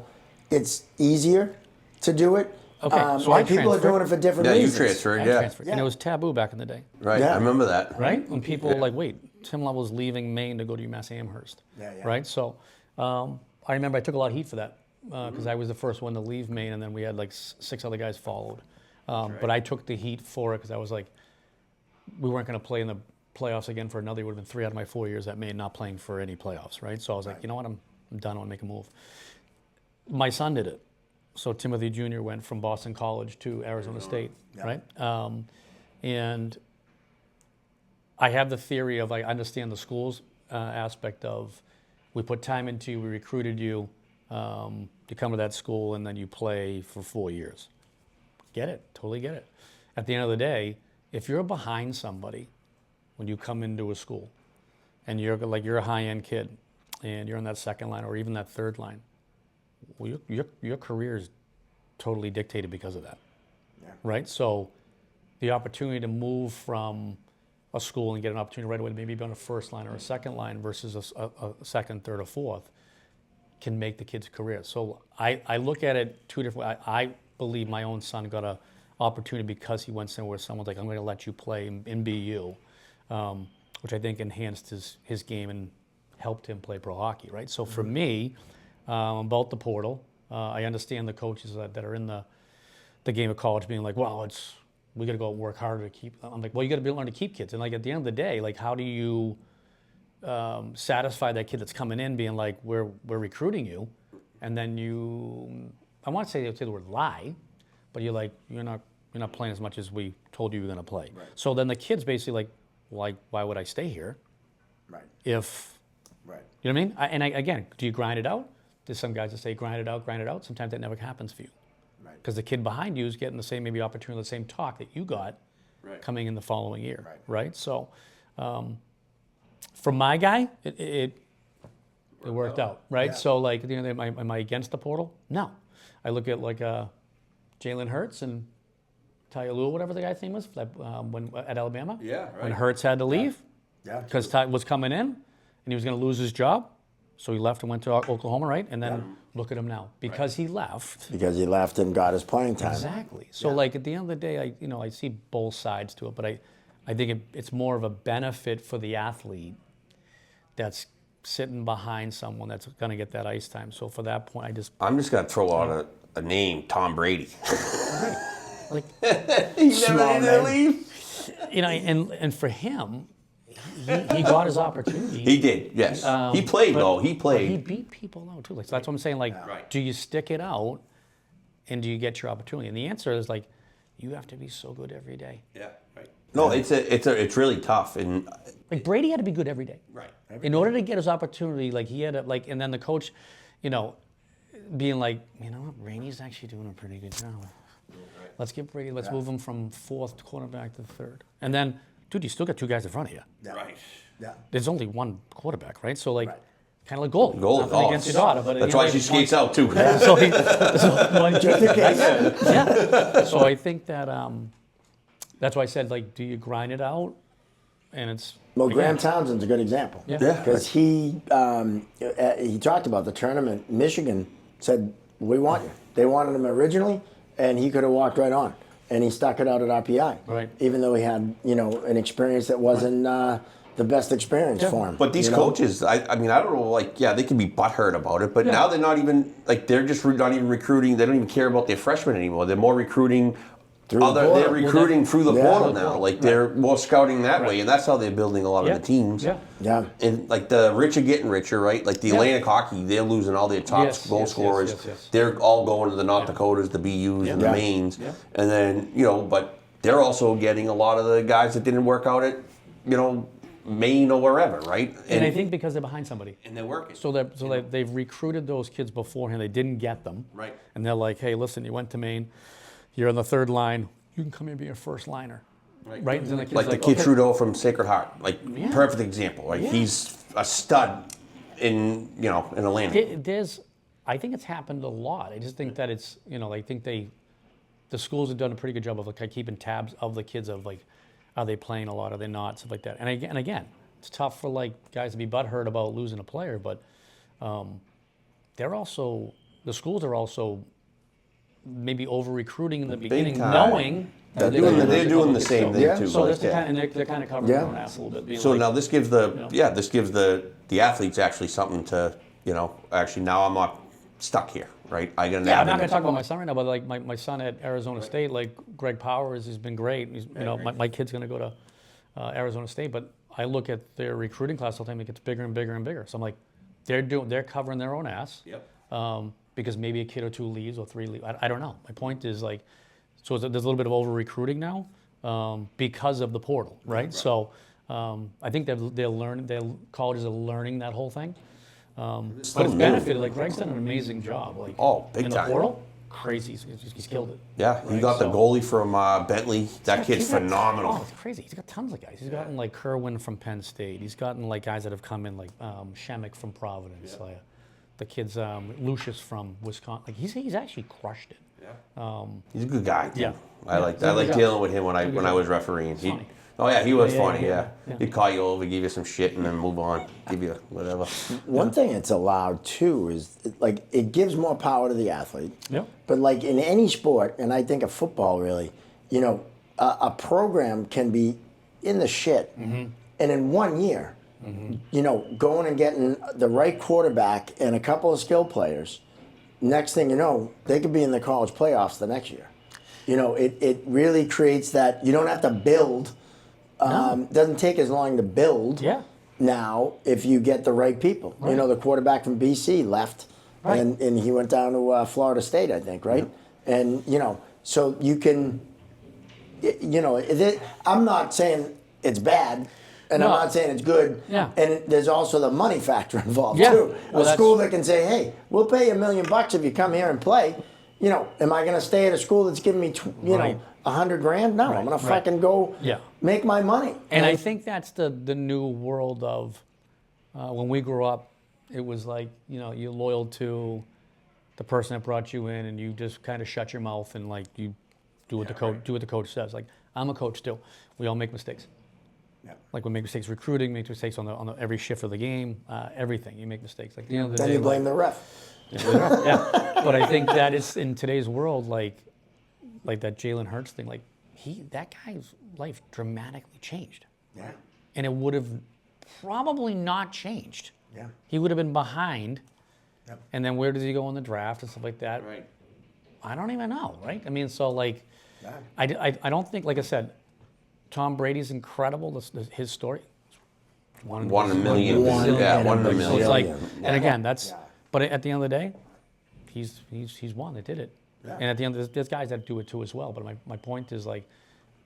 it's easier to do it. Okay, so I and people are transferred. doing it for different Yeah, you reasons. transferred, I yeah. transferred. And it was taboo back in the day. Right, Yeah. I remember that. Right? When people were like, wait, Tim Lovell's leaving Maine to go to UMass Amherst. Yeah. Right? So I remember I took a lot of heat for that because I was the first one to leave Maine, and then we had like 6 other guys followed. But I took the heat for it because I was like, we weren't going to play in the playoffs again for another. It would have been 3 out of my 4 years at Maine not playing for any playoffs, right? So I was like, you know what, I'm done. I want to make a move. My son did it. So Timothy Jr. went from Boston College to Arizona State, right? And I have the theory of, I understand the school's aspect of, we put time into you, we recruited you to come to that school, and then you play for 4 years. Get it, totally get it. At the end of the day, if you're behind somebody when you come into a school, and you're a high-end kid, and you're on that second line or even that third line, well, your career is totally dictated because of that, right? So the opportunity to move from a school and get an opportunity right away to maybe be on a first line or a second line versus a second, third, or fourth can make the kid's career. So I look at it two different ways. I believe my own son got an opportunity because he went somewhere where someone's like, I'm going to let you play in BU, which I think enhanced his game and helped him play pro hockey, right? So for me, about the portal, I understand the coaches that are in the game of college being like, well, we got to go work harder to keep. I'm like, well, you got to learn to keep kids. And like at the end of the day, like how do you satisfy that kid that's coming in being like, we're recruiting you, and then I want to say the word lie, but you're like, you're not playing as much as we told you were going to play. Right. So then the kid's basically like, why would I stay here? Right. If, right. You know what I mean? Again, do you grind it out? There's some guys that say grind it out. Sometimes that never happens for you. Right. Because the kid behind you is getting the same maybe opportunity, the same talk that you got coming in the following year. Right? So for my guy, it worked out. Right? Yeah. So like, am I against the portal? No. I look at like Jalen Hurts and Tyalul, whatever the guy's name was, when at Alabama. Yeah, right. When Hurts had to leave because Ty was coming in and he was going to lose his job. So he left and went to Oklahoma, right? And then look at him now. Because he left. Because he left and got his playing time. Exactly. So like at the end of the day, I see both sides to it, but I think it's more of a benefit for the athlete that's sitting behind someone that's going to get that ice time. So for that point, I'm just going to throw out a name, Tom Brady. Like, he never did leave. And for him, he got his opportunity. He did, yes. He played, though. He played. He beat people, though, too. Like, so that's what I'm saying. Like, do you stick it out, and do you get your opportunity? And the answer is, like, you have to be so good every day. Yeah, right. No, it's really tough. And like, Brady had to be good every day. Right. In order to get his opportunity, like, he had to, like, and then the coach, being like, you know what, Brady's actually doing a pretty good job. Right. Let's get Brady, let's move him from fourth quarterback to third. And then, dude, you still got two guys in front of you. Yeah. Right. Yeah. There's only one quarterback, right? So, like, kind of like goal. Nothing against your daughter. But that's why she skates out, too. So I think that that's why I said, like, do you grind it out? And it's... Well, Graham Townsend's a good example. Yeah. Because he talked about the tournament. Michigan said, we want you. They wanted him originally, and he could have walked right on. And he stuck it out at RPI. Right. Even though he had, an experience that wasn't the best experience for him. But these coaches, I don't know, like, they can be butthurt about it, but now they're not even, like, they're just not even recruiting. They don't even care about their freshmen anymore. They're more recruiting they're recruiting through the portal now. Like, they're more scouting that way, and that's how they're building a lot of the teams. Yeah. And, like, the rich are getting richer, right? Like, the Atlantic Hockey, they're losing all their top goal scorers. Yes. They're all going to the North Dakotas, the BUs, and the Maines. Yeah. And then, but they're also getting a lot of the guys that didn't work out at, Maine or wherever, right? And I think because they're behind somebody. And they're working. So they've recruited those kids beforehand. They didn't get them. Right. And they're like, hey, listen, you went to Maine. You're on the third line. You can come here and be your first liner. Right? And the like the kid Trudeau from Sacred Heart. Like, perfect example. Right? He's a stud in Atlanta. I think it's happened a lot. I just think that it's, I think the schools have done a pretty good job of like keeping tabs of the kids of like, are they playing a lot? Are they not? Stuff like that. And again, it's tough for like guys to be butthurt about losing a player, but the schools are also maybe over recruiting in the beginning, knowing they're doing the same thing too. So they're kind of covering their own ass a little bit. So now this gives the athletes actually something to actually now I'm not stuck here. right? I got an Yeah, I'm not avenue. going to talk about my son right now, but like my son at Arizona State, like Greg Powers has been great. He's, my kid's going to go to Arizona State, but I look at their recruiting class all the time. It gets bigger and bigger and bigger. So I'm like, they're covering their own ass. Yep. Because maybe a kid or 2 leaves or 3 leaves. I don't know. My point is like, so there's a little bit of over recruiting now because of the portal, right? So I think their colleges are learning that whole thing. But it's benefited. Like Greg's done an amazing job. Like big in time. the portal, crazy. He's killed it. Yeah, he got the goalie from Bentley. That kid's phenomenal. Oh, it's crazy. He's got tons of guys. He's gotten like Kerwin from Penn State. He's gotten like guys that have come in like Shemek from Providence. Like, the kid's Lucius from Wisconsin. Like he's actually crushed it. Yeah. He's a good guy. Too. Yeah. I like dealing with him when I was refereeing. He was funny. Yeah. He'd call you over, give you some shit, and then move on. Give you whatever. One thing it's allowed too is like it gives more power to the athlete. Yep. But like in any sport, and I think of football really, a program can be in the shit, and in 1 year, going and getting the right quarterback and a couple of skill players. Next thing you know, they could be in the college playoffs the next year. It really creates that you don't have to build. Doesn't take as long to build. Yeah. Now, if you get the right people, Right. the quarterback from BC left, Right. and he went down to Florida State, I think, right? Yeah. And so you can, I'm not saying it's bad. And No. I'm not saying it's good. Yeah. And there's also the money factor involved Yeah. too. Well, A school that can say, "Hey, we'll pay you $1 million if you come here and play." Am I going to stay at a school that's giving me, Right. $100,000? No, I'm going to Right. fucking go Yeah. make my money. And I think that's the new world of when we grew up. It was like you're loyal to the person that brought you in, and you just kind of shut your mouth and like you do what the coach says. Like I'm a coach still. We all make mistakes. Like we make mistakes recruiting, make mistakes on the every shift of the game, everything. You make mistakes. Like the Then you blame the ref. Yeah, but I think that is in today's world, like that Jalen Hurts thing. Like that guy's life dramatically changed. Yeah. And it would have probably not changed. Yeah. He would have been behind. Yep. And then where does he go in the draft and stuff like that? Right. I don't even know, right? I mean, so like, I don't think, like I said, Tom Brady's incredible. His story. One in a million. One in a one in a million. million. It's like, Yeah. and again, that's. But at the end of the day, he's won. They did it. Yeah. And at the end, there's guys that do it too as well. But my point is like,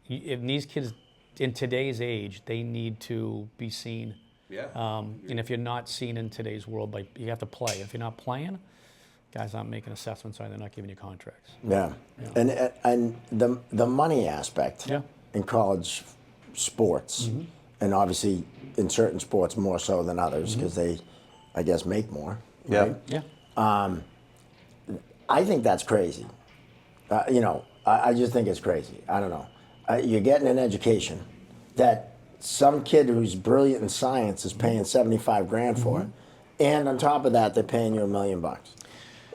if these kids in today's age, they need to be seen. Yeah. And if you're not seen in today's world, like you have to play. If you're not playing, guys aren't making assessments, or they're not giving you contracts. Yeah. And the money aspect Yeah. in college sports, and obviously in certain sports more so than others because they, I guess, make more. Yeah. Right? Yeah. I think that's crazy. I just think it's crazy. I don't know. You're getting an education that some kid who's brilliant in science is paying $75,000 for it, and on top of that, they're paying you $1 million.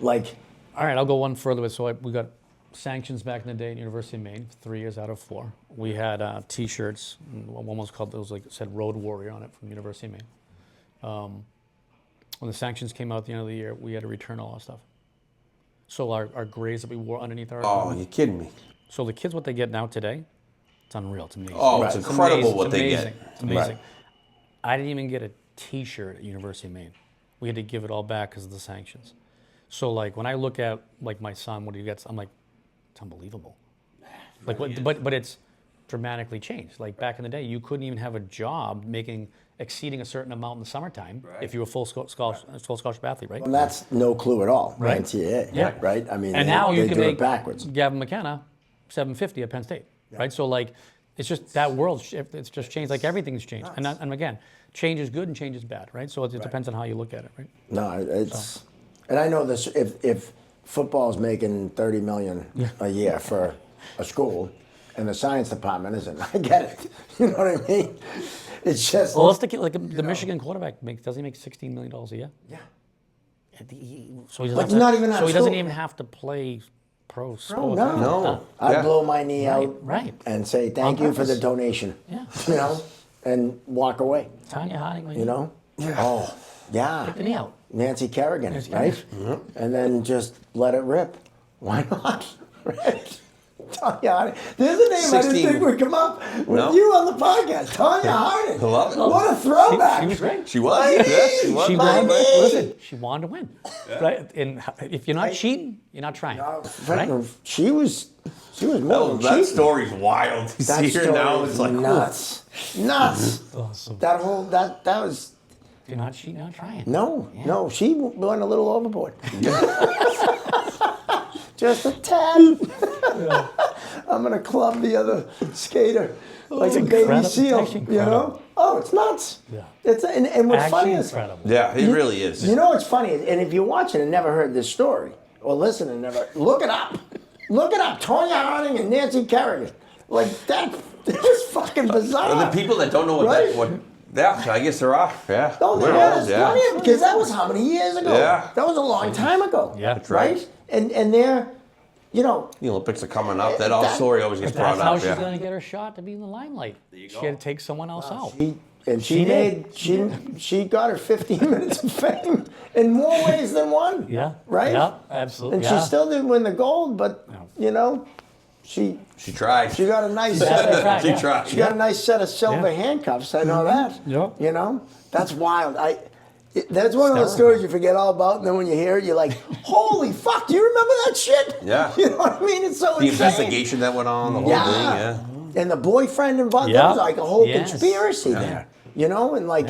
Like, All right, I'll go one further. So we got sanctions back in the day at University of Maine, 3 years out of 4. We had T-shirts. One was called, those like said Road Warrior on it from University of Maine. When the sanctions came out at the end of the year, we had to return all our stuff. So our grades that we wore underneath our. Oh, you're kidding me. So the kids, what they get now today, it's unreal. It's amazing. Oh, it's incredible amazing. what It's they amazing. get. It's amazing. Right. I didn't even get a T-shirt at University of Maine. We had to give it all back because of the sanctions. So like when I look at like my son, what he gets, I'm like, it's unbelievable. Like, but it's dramatically changed. Like back in the day, you couldn't even have a job exceeding a certain amount in the summertime if you were a full scholarship athlete, right? and that's no clue at all. Right. NCAA, Yeah. right? I mean, And now you they can do it make backwards. Gavin McKenna $750 at Penn State, right? So like, it's just that world. It's just changed. Like everything's changed. And again, change is good and change is bad, right? So it depends on how you look at it, right? No, it's, and I know this. If football's making $30 million a year for a school, and the science department isn't, I get it. You know what I mean? It's just. Well, let's take it like the Michigan quarterback doesn't he make $16 million a year? Yeah. So he doesn't Like, have to, not even out so of he doesn't school. even have to play pro Oh, sports. no. No. I'd Yeah. blow my knee out right. and say thank On you for the purpose. donation. Yeah. You know, and walk away. Tanya Harding, You know, Oh, yeah. Get me out. Nancy Kerrigan, right? And then just let it rip. Why not? Right? Tanya Harding. There's a name 16. I didn't think would come up with No. you on the podcast. Tanya Harding. I love it. What a throwback. She was great. She was. Yeah, she was. She My wanted, knee. listen, she wanted to win. Right? And if you're not cheating, you're not trying. Right? She was more than That cheating. story's wild. To That see her story now, is it's like, nuts. Nuts. Awesome. That whole, that was, If you're not cheating, you're not trying. no, she went a little overboard. Just a tad. I'm going to club the other skater like a baby incredible. seal, It's actually you know? Oh, it's nuts. Yeah. It's, and what's funny Actually is, incredible. yeah, it really is. you know what's funny? And if you're watching and never heard this story, or listen and never, look it up. Look it up. Tanya Harding and Nancy Kerrigan. Like, that is fucking bizarre. The people that don't know what Right? that, what, yeah, I guess there are. Yeah. Oh, There yeah, is, there's plenty of, because that was how many years ago? Yeah. That was a long time ago. Yeah. That's right. Right? And they're, you know, The Olympics are coming up. That That- story always gets brought That's how up. she's Yeah. going to get her shot to be in the limelight. She had to take someone else out. she did. she got her 15 minutes of fame in more ways than one. Yeah. Right? Yeah, absolutely. And yeah. she still didn't win the gold, but you know, she She tried. got a nice set of, tried, She yeah. tried. she got a nice set of silver Yeah. handcuffs. I know that. Yeah. You know, that's wild. That's one of those stories you forget all about, and then when you hear it, you're like, "Holy fuck! Do you remember that shit?" Yeah. You know what I mean? It's so The insane. investigation that went on, the whole thing. Yeah. And the boyfriend involved, Yeah. there was like a whole Yes. conspiracy there. You know, and like,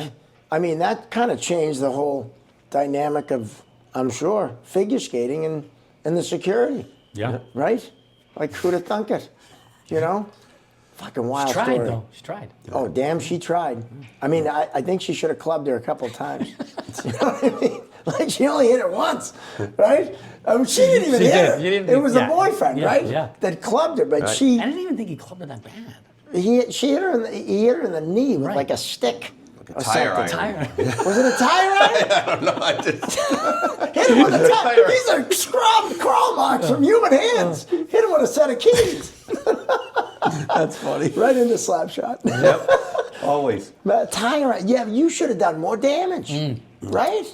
I mean, that kind of changed the whole dynamic of, I'm sure, figure skating and the security. Yeah. Right? Like, who'd have thunk it? You know? Fucking wild She tried, story. though. She tried. Oh, damn, she tried. I mean, I think she should have clubbed her a couple times. You know what I mean? Like, she only hit her once, right? I mean, she didn't even She hit did. her. You didn't- It was the yeah. boyfriend, Yeah, right? yeah. That clubbed her, but Right. she... I didn't even think he clubbed her that bad. He hit her he hit her in the knee with Right. like a stick. Like a tire something. iron. Was it a tire iron? I don't know. I just, Hit him with a tire. These are scrub crawl marks from human hands. Hit him with a set of keys. that's funny. Right into slap shot. Yep. Always. But tire iron. Yeah, you should have done more damage. Right?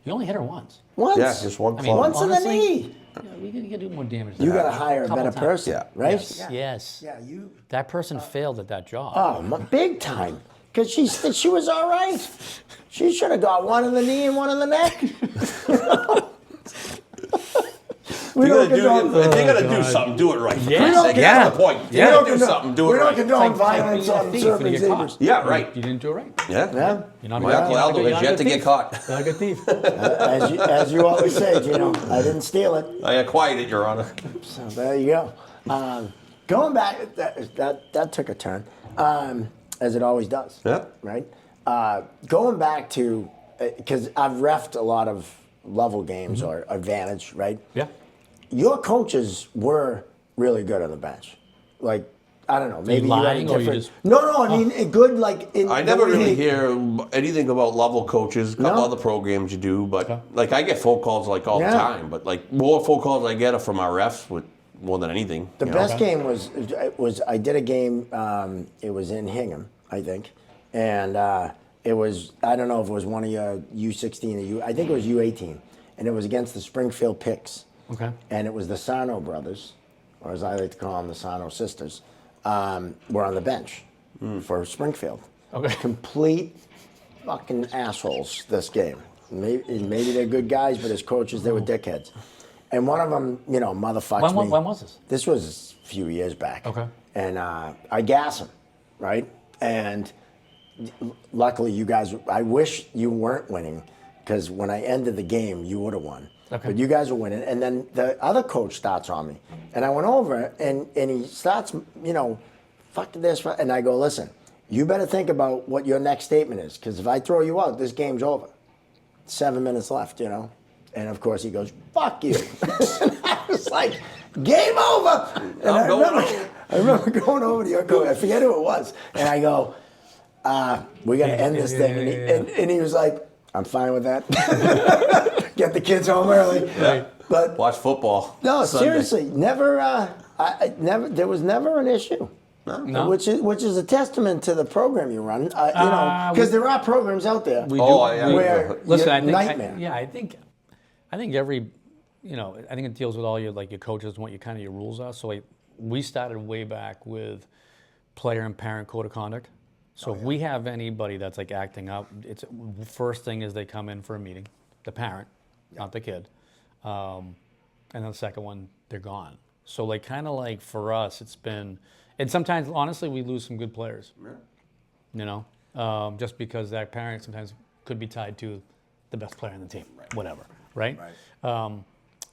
You only hit her once. Once. Yeah, just one mean, club. Once in the Honestly, knee. Yeah, you got to do more damage than You that. got to hire a Couple better times. person. Yeah. Right? Yes. Yes. Yeah, you. That person failed at that job. Oh, big time. Because she was all right. She should have got one in the knee and one in the neck. We don't condone. If you're gonna do something, do it right. For Yeah. Christ's sake, Yeah. that's the point. If Yeah. you're We gonna don't do something, do we it don't right. condone It's like violence being a on thief when surfing you get caught. zebras. Yeah, right. You didn't do it right. Yeah. Yeah. You're not My a- Uncle you're not a Aldo good- has you're yet to not a get thief. caught. You're not a good thief. As you always say, Gino, I didn't steal it. I acquired it, Your Honor. So there you go. Going back, that took a turn, as it always does. Yeah. Right. Going back to, because I've reffed a lot of level games or advantage, right? Yeah. Your coaches were really good on the bench. Like, I don't know, maybe lying you had a or you different. just- No, I mean good. Like in I the never way really they- hear anything about level coaches. A couple No? other programs you do, but like I get phone calls like all Yeah. the time. But like more phone calls I get are from our refs with more than anything. The you know? best game was I did a game. It was in Hingham, I think, and it was, I don't know if it was one of your U16 or I think it was U18, and it was against the Springfield Picks. Okay. And it was the Sano brothers, or as I like to call them, the Sano sisters, were on the bench for Springfield. Okay. Complete fucking assholes. This game. Maybe they're good guys, but as coaches they were dickheads. And one of them, motherfucked me. When was this? This was a few years back. Okay. And I gas him, right? And luckily you guys, I wish you weren't winning, because when I ended the game, you would have won. Okay. But you guys were winning. And then the other coach starts on me. And I went over and he starts, fuck this. And I go, listen, you better think about what your next statement is, because if I throw you out, this game's over. 7 minutes left, And of course he goes, fuck you. And I was like, game over. And I remember going over to your coach, I forget who it was, and I go, we got to end this thing. And he was like, I'm fine with that. Get the kids home early. Right. But Watch football. no, Sunday. seriously, never, there was never an issue. No. Which is a testament to the program you run. Because there are programs out there. Where Listen, I think, nightmare. I think every, I think it deals with all your coaches and what your rules are. So we started way back with player and parent code of conduct. So if we have anybody that's acting up, it's first thing is they come in for a meeting, the parent, not the kid, and then the second one they're gone. So for us, it's been, and sometimes honestly we lose some good players. Just because that parent sometimes could be tied to the best player on the team, whatever, right?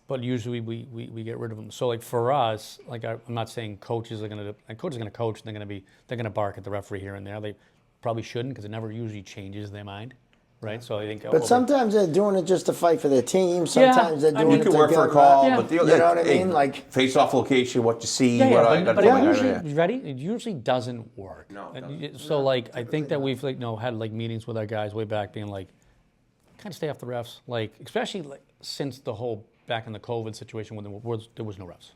But usually we get rid of them. So for us, I'm not saying coaches are going to coach and they're going to bark at the referee here and there. They probably shouldn't, because it never usually changes their mind, right? So I think. But sometimes they're doing it just to fight for their team. Sometimes they're doing it to you can work for a call, but you know what I mean? Face-off location, what you see. But it usually doesn't work. No. So I think that we've had meetings with our guys way back, being kind of stay off the refs, especially since the whole back in the COVID situation when there was no refs.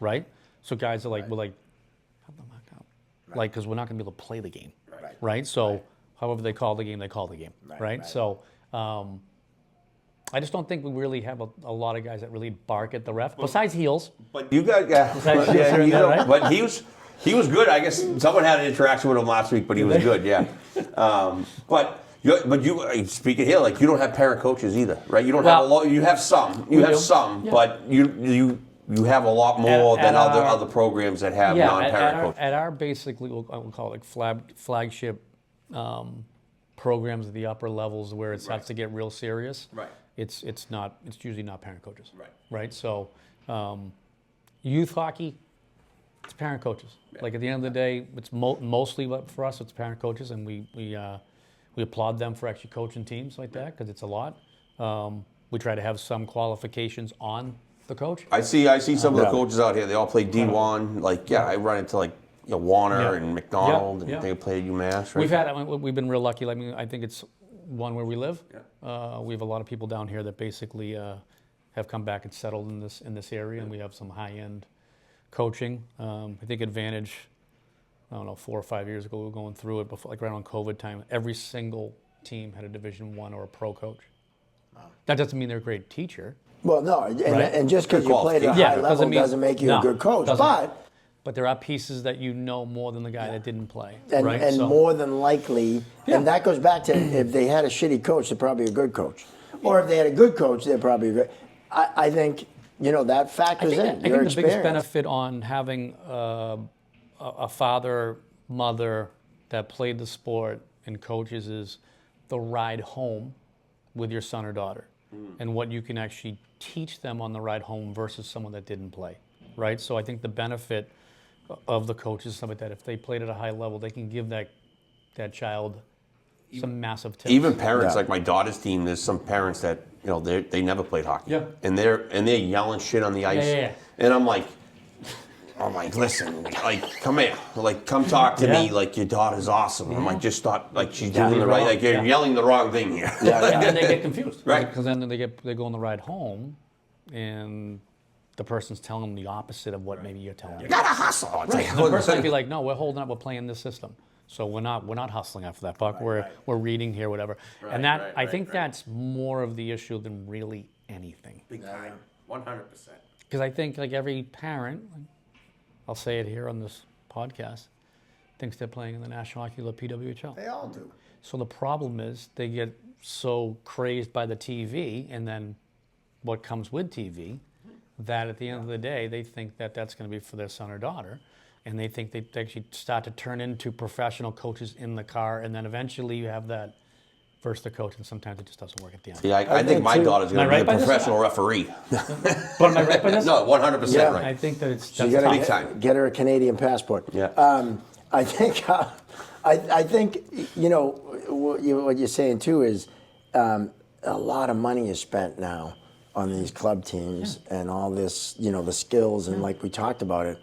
Right. So guys are we're have them knock out, because we're not going to be able to play the game. Right. So however they call the game, they call the game. Right. So I just don't think we really have a lot of guys that really bark at the ref, besides heels. But you got but he was good. I guess someone had an interaction with him last week, but he was good. Yeah. But you speak of here, you don't have parent coaches either, right? You don't have a lot. You have some. But you have a lot more than other programs that have non-parent coaches. At our basically, we'll call it flagship programs at the upper levels where it starts to get real serious. Right. It's usually not parent coaches. Right. So youth hockey, it's parent coaches. At the end of the day, it's mostly for us. It's parent coaches, and we applaud them for actually coaching teams like that, because it's a lot. We try to have some qualifications on the coach. I see some of the coaches out here. They all play D1. I run into Warner and McDonald, and they play at UMass. Right? We've been real lucky. I think it's one where we live. We have a lot of people down here that basically have come back and settled in this area, and we have some high-end coaching. I think Advantage, I don't know, 4 or 5 years ago, we were going through it before, right around COVID time. Every single team had a Division I or a pro coach. Wow. That doesn't mean they're a great teacher. Well, no, and just because you played at a high level doesn't make you a good coach. But there are pieces that more than the guy that didn't play. And more than likely, and that goes back to if they had a shitty coach, they're probably a good coach. Or if they had a good coach, they're probably a good. I think, that factors in. I think the biggest benefit on having a father, mother that played the sport and coaches is the ride home with your son or daughter, and what you can actually teach them on the ride home versus someone that didn't play, right? So I think the benefit of the coaches is something that if they played at a high level, they can give that child some massive tips. Even parents, like my daughter's team, there's some parents that they never played hockey, and they're yelling shit on the ice, and I'm like, listen, come here, come talk to me, your daughter's awesome. I'm just stop, she's doing the right, you're yelling the wrong thing here. And then they get confused, right? Because then they go on the ride home, and the person's telling them the opposite of what maybe you're telling them. You gotta hustle. Right. The person might be like, no, we're holding up, we're playing this system. So we're not hustling after that puck. We're reading here, whatever. And I think that's more of the issue than really anything. Big time, 100%. Because I think every parent, I'll say it here on this podcast, thinks they're playing in the National Hockey League, PWHL. They all do. So the problem is they get so crazed by the TV and then what comes with TV that at the end of the day they think that that's going to be for their son or daughter, and they think they actually start to turn into professional coaches in the car, and then eventually you have that versus the coach, and sometimes it just doesn't work at the end. Yeah, I think my daughter's going to be a professional referee. But am I right by this? No, 100% right. I think that it's so you got to get her a Canadian passport. Yeah. I think what you're saying too is a lot of money is spent now on these club teams and all this, the skills and like we talked about it.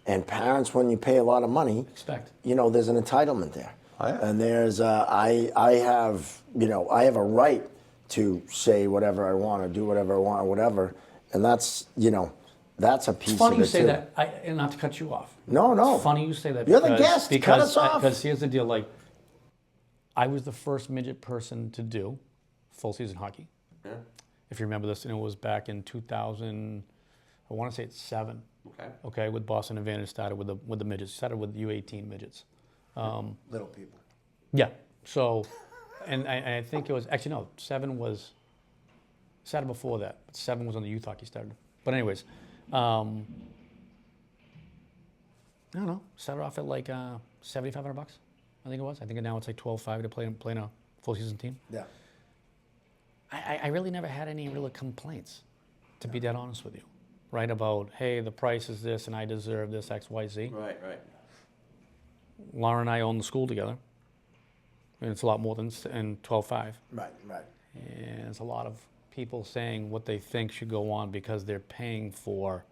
And parents, when you pay a lot of money, there's an entitlement there. Oh, yeah. And there's I have a right to say whatever I want or do whatever I want or whatever, and that's That's a piece It's funny of you it say too. that, and not to cut you off. No. It's funny you say that. You're the guest. Cut us off. Because here's the deal. Like, I was the first midget person to do full season hockey. Yeah. If you remember this, and it was back in 2000. I want to say it's 7. Okay. With Boston Advantage started with the midgets. Started with U18 midgets. Little people. Yeah. So, and I think it was actually no. 7 was started before that. 7 was when the youth hockey started. But anyways. I don't know. Started off at like $7,500, I think it was. I think now it's like $12,500 to play in a full season team. Yeah. I really never had any real complaints, to be dead honest with you, right? About, hey, the price is this and I deserve this, X, Y, Z. Right. Laura and I own the school together, and it's a lot more than $12,500. Right. And it's a lot of people saying what they think should go on because they're paying for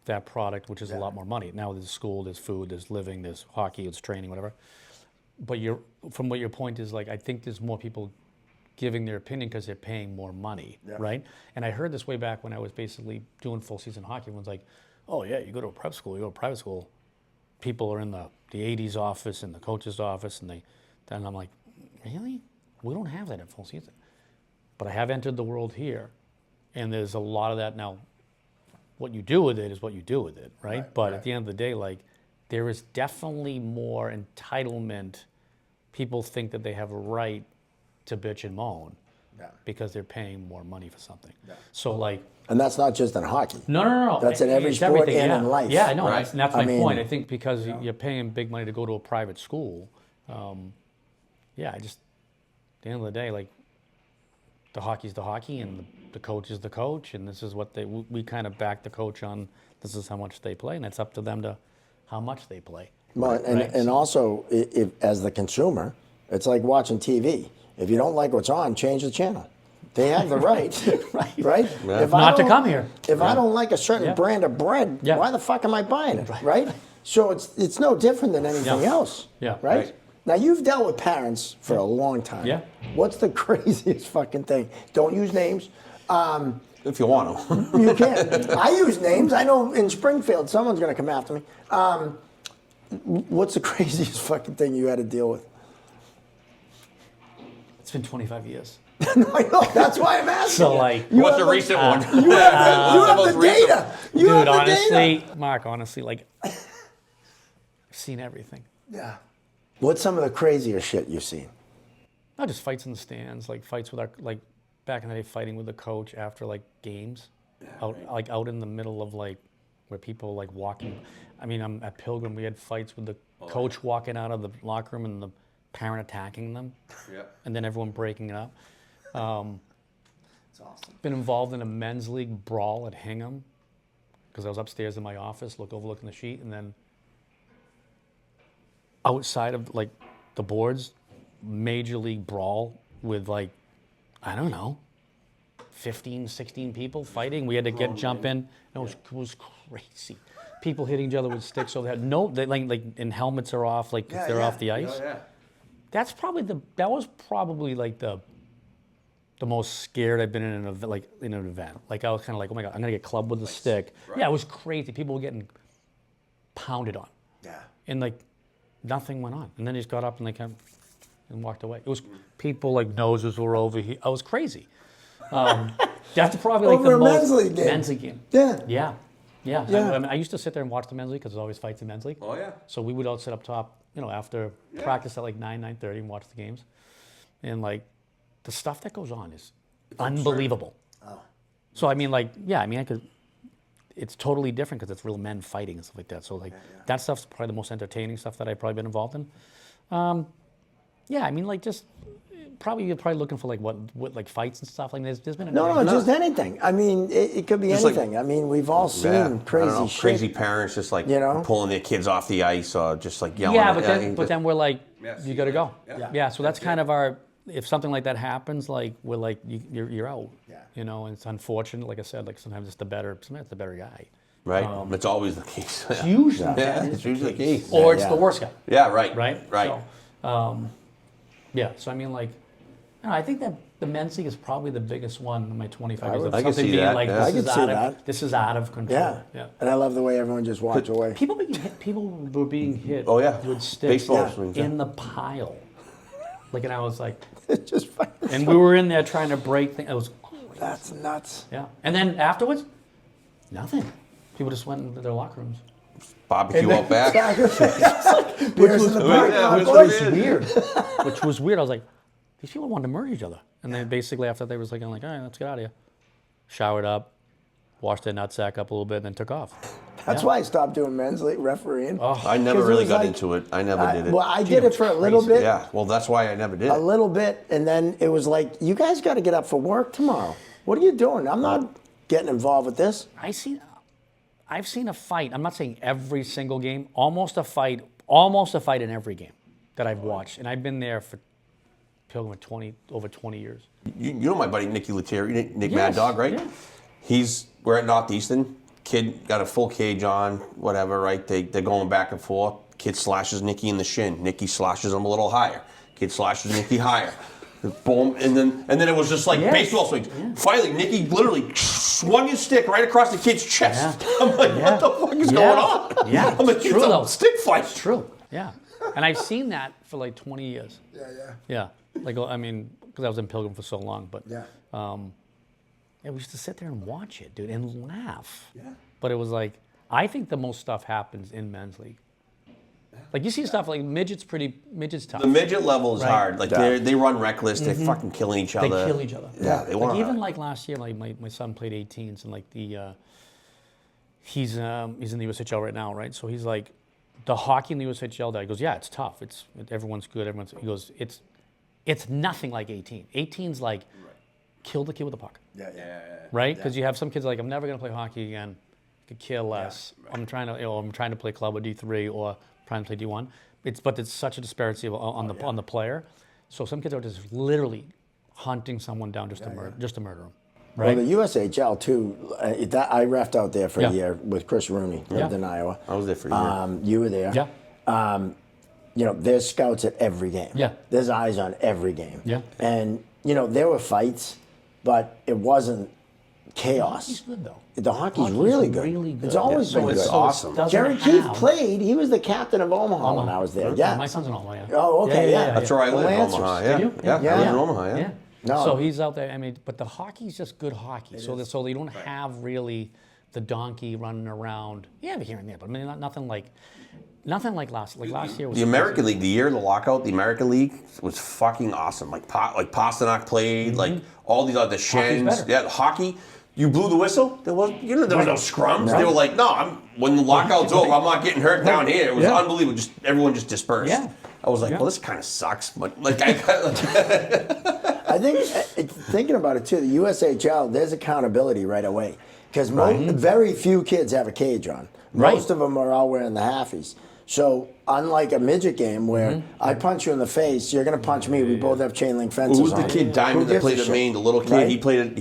that product, which is a lot more money. Now there's school, there's food, there's living, there's hockey, there's training, whatever. But from what your point is, like, I think there's more people giving their opinion because they're paying more money, right? And I heard this way back when I was basically doing full season hockey. Everyone's like, oh yeah, you go to a prep school, you go to private school, people are in the AD's office and the coach's office, and then I'm like, really? We don't have that in full season. But I have entered the world here, and there's a lot of that now. What you do with it is what you do with it, right? But at the end of the day, like, there is definitely more entitlement. People think that they have a right to bitch and moan because they're paying more money for something. So, like, And that's not just in hockey. no. That's in every It's sport everything, and yeah. in life. Yeah, I know. Right. That's my mean, point. I think because you're paying big money to go to a private school, I just, at the end of the day, like, the hockey's the hockey and the coach is the coach, and this is what we kind of back the coach on, this is how much they play, and it's up to them to how much they play. Well, and also, if, as the consumer, it's like watching TV. If you don't like what's on, change the channel. They have the right, right? Yeah. If I Not to don't- come here. If I don't like a certain brand of bread, why the fuck am I buying it, right? So it's no different than anything else, Yeah. right? Right. Now, you've dealt with parents for a long time. Yeah. What's the craziest fucking thing? Don't use names. If you want to. You can. I use names. I know in Springfield, someone's going to come after me. What's the craziest fucking thing you had to deal with? It's been 25 years. I know. That's why I'm asking. So, you. like, You What's have the recent one? You have most the recent- data. You dude, have the honestly, data. Mark, like, I've seen everything. Yeah. What's some of the craziest shit you've seen? Not just fights in the stands, like fights with like back in the day, fighting with the coach after like games, out in the middle of like where people like walking. I mean, I'm at Pilgrim. We had fights with the coach walking out of the locker room and the parent attacking them, and then everyone breaking it up. It's awesome. Been involved in a men's league brawl at Hingham because I was upstairs in my office, overlooking the sheet, and then outside of like the boards, major league brawl with like, I don't know, 15, 16 people fighting. We had to jump in. It was crazy. People hitting each other with sticks. So they like and helmets are off, like if they're off the ice. That was probably like the most scared I've been in an event. Like I was kind of like, oh my God, I'm gonna get clubbed with a stick. Right. Yeah, it was crazy. People were getting pounded on. Yeah. And like nothing went on. And then he just got up and they came and walked away. It was people like noses were over here. I was crazy. That's probably like Over the a most men's league game. men's league game. Yeah. Yeah. I mean, I used to sit there and watch the men's league because there's always fights in men's league. Oh yeah. So we would all sit up top, after practice at like 9:30 and watch the games. And like the stuff that goes on is unbelievable. Oh. So I mean, it's totally different because it's real men fighting and stuff like that. So like that stuff's probably the most entertaining stuff that I've probably been involved in. You're probably looking for like what like fights and stuff. Like there's been just anything. I mean, it could be Just anything. I mean, we've all seen crazy shit. Crazy parents just like pulling their kids off the ice or just like yelling. Yeah, but then we're like, you got to go. Yeah. So that's kind of our. If something like that happens, like we're like you're out. Yeah. And it's unfortunate. Like I said, like sometimes it's the better guy. Right. It's always the case. It's usually it's usually the case. Or it's the worst guy. Yeah. Right. Right. Right. So, so I mean, like, I think that the men's league is probably the biggest one in my 25 years. I Of can something see being that, like, yeah. I can see that. This is out of control. Yeah. And I love the way everyone just walks away. People were being hit Oh, yeah. with sticks Baseball swings, yeah. in the pile. Like, and I was like, It's just fucking and we were in there trying to break things. It was, that's nuts. yeah. And then afterwards, nothing. People just went into their locker rooms. Barbecue out back. Beers in the parking lot. Which Which was was weird. Which was weird. I was like, these people wanted to murder each other. And then basically after they was like, I'm like, all right, let's get out of here. Showered up, washed their nutsack up a little bit, and then took off. That's why I stopped doing men's league refereeing. I never 'Cause it really was got like- into it. I never did it. Well, I did it for a little bit. Yeah, well, that's why I never did A it. little bit, and then it was like, you guys got to get up for work tomorrow. What are you doing? I'm not getting involved with this. I've seen a fight. I'm not saying every single game. Almost a fight in every game that I've watched, and I've been there for Pilgrim over 20 years. You know my buddy Nicky Lettieri, Nick Yes, Mad Dog, right? yeah. We're at Northeastern. Kid got a full cage on, whatever, right? They're going back and forth. Kid slashes Nicky in the shin. Nicky slashes him a little higher. Kid slashes Nicky higher. Boom, and then it was just like Yes. baseball swings. Yeah. Finally, Nicky literally swung his stick right across the kid's chest. Yeah. I'm like, what the fuck is going on? Yeah, I'm like, it's it's true, a though. stick fight. It's true. Yeah. And I've seen that for like 20 years. Yeah. Yeah. Like, I mean, because I was in Pilgrim for so long, but Yeah. yeah, we used to sit there and watch it, dude, and laugh. Yeah. But it was like, I think the most stuff happens in men's league. Like, you see stuff like midget's tough. The midget level is Right. hard. Like they run reckless. They're fucking killing each They other. kill each other. Yeah, they want Like even like last year, like my son played 18s and like he's in the USHL right now, right? So he's like, the hockey in the USHL. He goes, yeah, it's tough. Everyone's good. He goes, it's nothing like 18. 18's like, kill the kid with the puck. Yeah. Right? Because you have some kids like, I'm never gonna play hockey again. Could care less. right. I'm trying to play club or D3 or trying to play D1. But it's such a disparity on the player. So some kids are just literally hunting someone down just to murder them. Right? Well, the USHL too. I reffed out there for a year with Chris Rooney lived in Iowa. I was there for a year. You were there. Yeah. There's scouts at every game. Yeah. There's eyes on every game. Yeah. And there were fights, but it wasn't chaos. Hockey's good though. The hockey's Hockey's really good. really good. It's always Yeah, been it's good. awesome. Doesn't Jerry Keith have- played. He was the captain of Omaha when I was there. Yeah. My son's in Omaha, yeah. Oh, okay, yeah. That's where I The live, Lancers. Omaha. Did Yeah, you? yeah. I live in Omaha. Yeah. No. So he's out there. I mean, but the hockey's just good hockey. So you don't have really the donkey running around. Yeah, here and there, but I mean, nothing like last year was The American League, the year of the lockout, the American League was fucking awesome. Like Pasternak played, like all these other Shens. better. Yeah, hockey. You blew the whistle. There was no scrums. They were like, no, when the lockout's over, I'm not getting hurt down here. It was unbelievable. Just everyone just dispersed. Yeah. I was like, well, this kind of sucks, but like I I think thinking about it too, the USHL, there's accountability right away because very few kids have a cage on. Most of them are all wearing the halfies. So unlike a midget game where I punch you in the face, you're going to punch me. We both have chain link fences. Who was the on. kid Diamond Who that gives a played at shit? Maine? The little kid. Right? He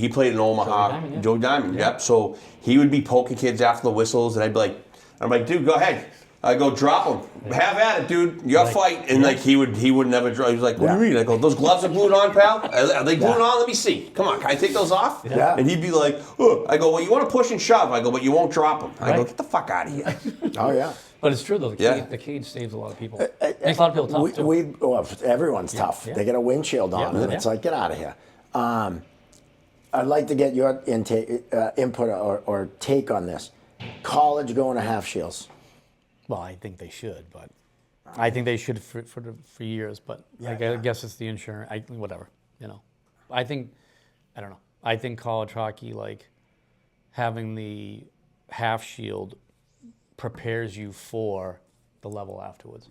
played in Omaha. Diamond, yeah. Joe Diamond. Yep. So he would be poking kids after the whistles, and I'm like, dude, go ahead. I go drop him. Have at it, dude. Your fight. And like he would never drop. He was like, what do you mean? I go, those gloves are glued on, pal. Are they glued on? Let me see. Come on, can I take those off? Yeah. And he'd be like, oh. I go, well, you want to push and shove. I go, but you won't drop them. I go, get the fuck out of here. Oh yeah. But it's true though. The cage saves a lot of people. Makes a lot of people tough too. Everyone's tough. yeah. They get a windshield on, and it's like, get out of here. I'd like to get your input or take on this. College going to half shields. Well, I think they should, but I think they should for years. But I guess it's the insurance. Whatever, I think I don't know. I think college hockey, like having the half shield, prepares you for the level afterwards.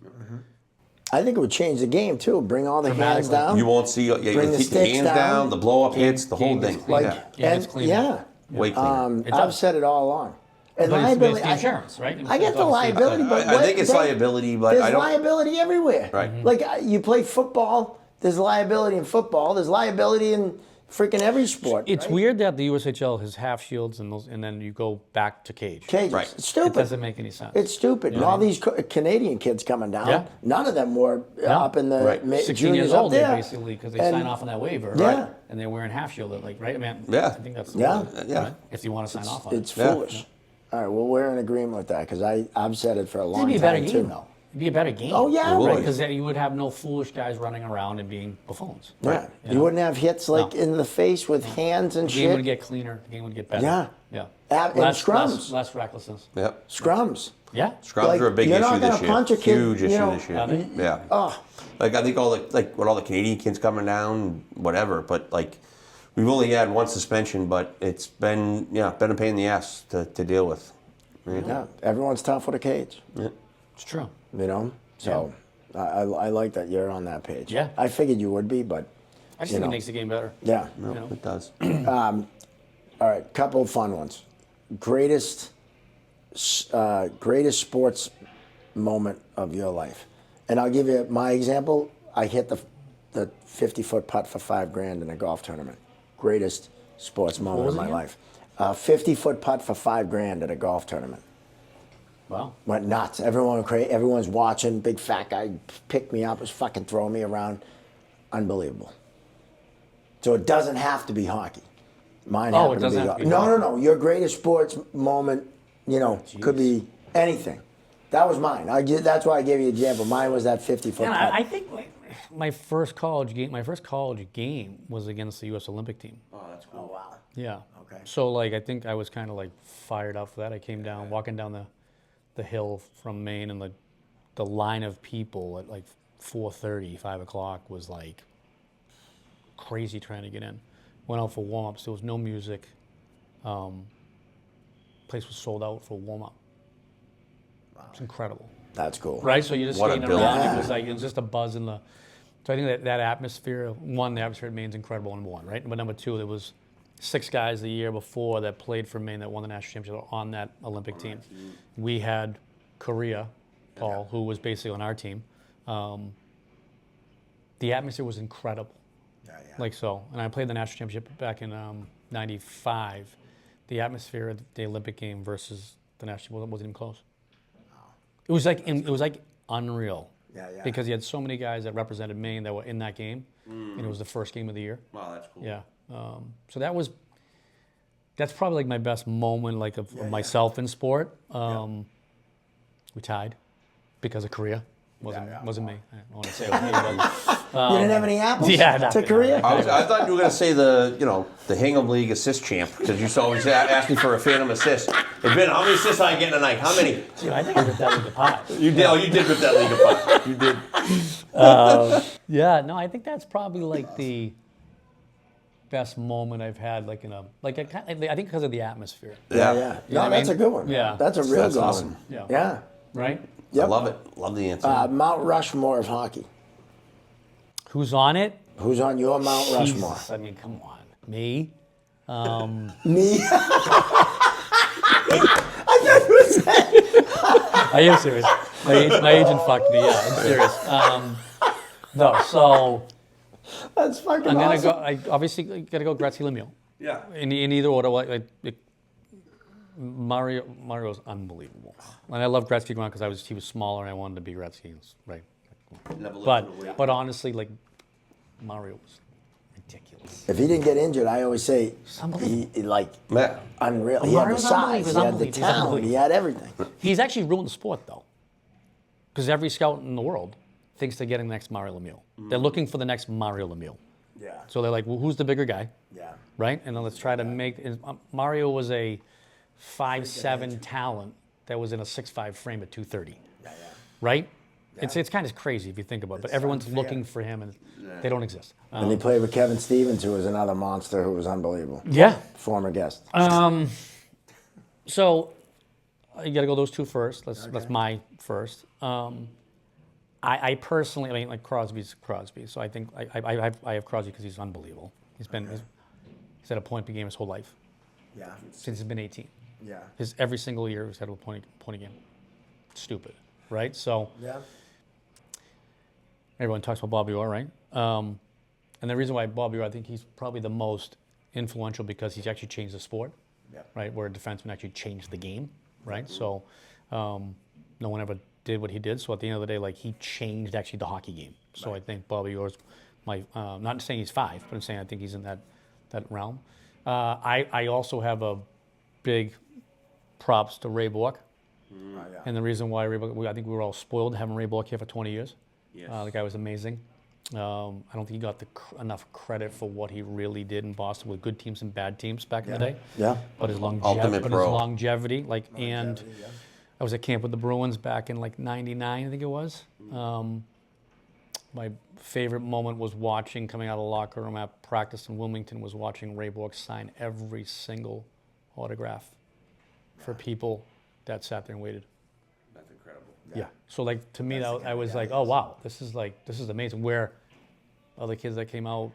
I think it would change the game too. Bring all the hands Dramatically. down. You won't see. Yeah, you Bring the keep the sticks hands down, the blow up hits, the whole game thing. gets clean. Yeah. Yeah, it's clean. Way cleaner. I've said it all along. And But it's liability, the insurance, right? I get the liability, but I think it's liability, but there's I don't. liability everywhere. Right. Like you play football, there's liability in football. There's liability in freaking every sport. It's right? weird that the USHL has half shields and then you go back to cage. Cages. Right. It's stupid. It doesn't make any sense. It's stupid. And all these Canadian kids coming down, Yeah. none of them were up in the Right. 16 juniors years old, up there. they basically, because they And- sign off on that waiver, Yeah. and they're wearing half shield, like, right? I mean, Yeah. I think that's the Yeah. word, Yeah. right? If you want to sign off on It's it. foolish. All right, well, we're in agreement with that because I've said it for a long It'd be a better time game, too. though. It'd be a better game. Oh, yeah, It would. right. Because you would have no foolish guys running around and being buffoons. Yeah, you know? wouldn't have hits like No. in the face with hands and The game would shit. get cleaner. The game would get better. Yeah. Yeah. And scrums. Less recklessness. Yep. Scrums. Yeah. Scrums Like, are a big you're issue not gonna this year. punch a kid, Huge you issue know, this year. Are they? Yeah. Oh, Like I think with all the Canadian kids coming down, whatever. But like we've only had one suspension, but it's been a pain in the ass to deal with. yeah. Everyone's tough with a cage. It's true. You know, so I like that you're on that page. Yeah. I figured you would be, but I just you think know. it makes the game better. Yeah. No, know? it does. All right, couple of fun ones. Greatest sports moment of your life, and I'll give you my example. I hit the 50-foot putt for $5,000 in a golf tournament. Greatest sports moment of was it my again? life. 50-foot putt for $5,000 at a golf tournament. Wow. Went nuts. Everyone's watching. Big fat guy picked me up, was fucking throwing me around. Unbelievable. So it doesn't have to be hockey. Mine Oh, it happened doesn't to be have to hockey. be No. Your greatest sports moment, could be anything. That was mine. That's why I gave you an example. Mine was that 50-foot And putt. I think my first college game was against the U.S. Olympic team. Oh, that's cool. Oh, wow. Yeah. Okay. So I think I was kind of fired up for that. I came down, walking down the hill from Maine, and the line of people at 4:30, 5 o'clock was crazy trying to get in. Went out for warm-ups. There was no music. Place was sold out for warm-up. It's incredible. That's cool. Right, so you're just What a skating build. around. Yeah. It was just a buzz in the. So I think that atmosphere. One, the atmosphere at Maine's incredible. Number one, right? But number two, there was 6 guys the year before that played for Maine that won the national championship on that Olympic team. We had Korea, Paul, who was basically on our team. The atmosphere was incredible. Yeah. And I played the national championship back in '95. The atmosphere at the Olympic game versus the national wasn't even close. It was like unreal. Yeah. Because you had so many guys that represented Maine that were in that game, and it was the first game of the year. Wow, that's cool. Yeah. So that's probably my best moment of myself in sport. We tied because of Korea. Wasn't me. I don't want to say it was me, but you didn't have any apples yeah, to nothing. Korea? I thought you were going to say the Hingham League assist champ because you used to always ask me for a phantom assist. Hey Ben, how many assists I get in a night? How many? Dude, I think I ripped that with the pie. You did. Oh, you did rip that league apart. You did. Yeah, no, I think that's probably the best moment I've had, I think because of the atmosphere, Yeah. You know No, what I that's mean? a good one. Yeah. That's a real That's good awesome. one. Yeah. Yeah. right? Yep. I love it. Love the answer. Mount Rushmore of hockey. Who's on it? Who's on your Mount Rushmore? Jesus, I mean, come on, me. Me? I thought you were saying. I am serious. My agent fucked me. Yeah, I'm serious. No, so That's fucking I'm gonna awesome. go. I obviously gotta go Gretzky Lemieux. yeah. In either order. Mario's unbelievable, and I love Gretzky growing because he was smaller and I wanted to be Gretzky, right? But honestly, Mario was ridiculous. If he didn't get injured, I always say he Yeah. unreal. He had the Mario's size, he had the unbelievable. He's talent, unbelievable. he had everything. He's actually ruined the sport though, because every scout in the world thinks they're getting the next Mario Lemieux. They're looking for the next Mario Lemieux. Yeah. So they're like, well, who's the bigger guy? Yeah. Right? And then let's try to make Mario was a 5'7" talent that was in a 6'5" frame at 230. Yeah. Right? It's kind of crazy if you think about it, but everyone's unfair. looking for him and they don't exist. And he played with Kevin Stevens, who was another monster who was unbelievable. Yeah. Former guest. So you got to go those two first. That's my first. I personally, Crosby's Crosby. So I think I have Crosby because he's unbelievable. He's at a point per game his whole life Yeah. since he's been 18. Yeah. Every single year he's had a point a game. Stupid, right? So Yeah. everyone talks about Bobby Orr, right? And the reason why Bobby Orr, I think he's probably the most influential because he's actually changed the sport, right? Where a defenseman actually changed the game, right? So no one ever did what he did. So at the end of the day, like he changed actually the hockey game. So I think Bobby Orr's my, not saying he's 5, but I'm saying I think he's in that realm. I also have a big props to Ray Bork. And the reason why Ray Bork, I think we were all spoiled having Ray Bork here for 20 years. Yes. The guy was amazing. I don't think he got enough credit for what he really did in Boston with good teams and bad teams back in the day. Yeah. But his Ultimate pro. longevity, like, and I was at camp with the Bruins back in like '99, I think it was. My favorite moment was watching, coming out of the locker room at practice in Wilmington, was watching Ray Bork sign every single autograph for people that sat there and waited. That's incredible. Yeah. So like to me, I was like, oh wow, this is amazing. Where other kids that came out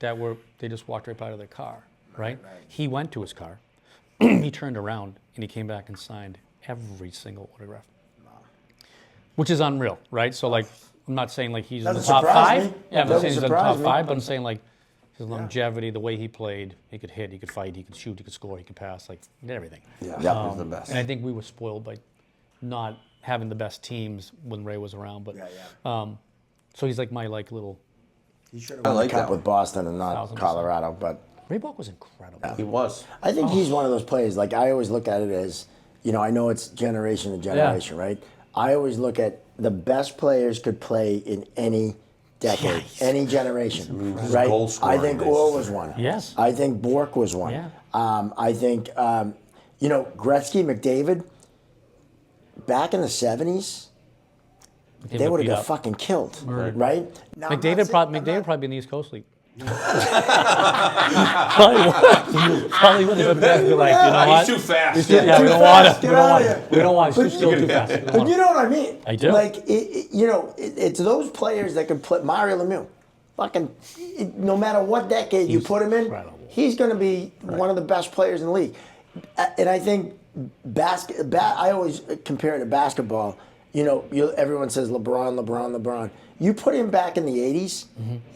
they just walked right out of their car, right? He went to his car, he turned around and he came back and signed every single autograph, which is unreal, right? So like, I'm not saying like he's in the top 5. Yeah, I'm not saying he's in the top 5, but I'm saying like his longevity, the way he played, he could hit, he could fight, he could shoot, he could score, he could pass, like he did everything. Yeah, that was the best. And I think we were spoiled by not having the best teams when Ray was around. But so he's like my little. He should have won the cup with Boston and not 1000%. Colorado, but Ray Bork was incredible. He was. I think he's one of those players. Like I always look at it as, I know it's generation to generation, right? I always look at the best players could play in any decade, any generation, right? I think Orr was one. Yes. I think Bork was one. Yeah. I think, Gretzky, McDavid, back in the 70s, they would have got fucking killed, right? Now, McDavid probably be in the East Coast League. probably would have been back and be like, you know what? He's too fast. We don't want to. We don't want to. He's still too fast. But you know what I mean? I do. Like, it's those players that can play. Mario Lemieux, fucking, no matter what decade you put him in, he's going to be one of the best players in the league. And I think I always compare it to basketball. Everyone says LeBron. You put him back in the 80s,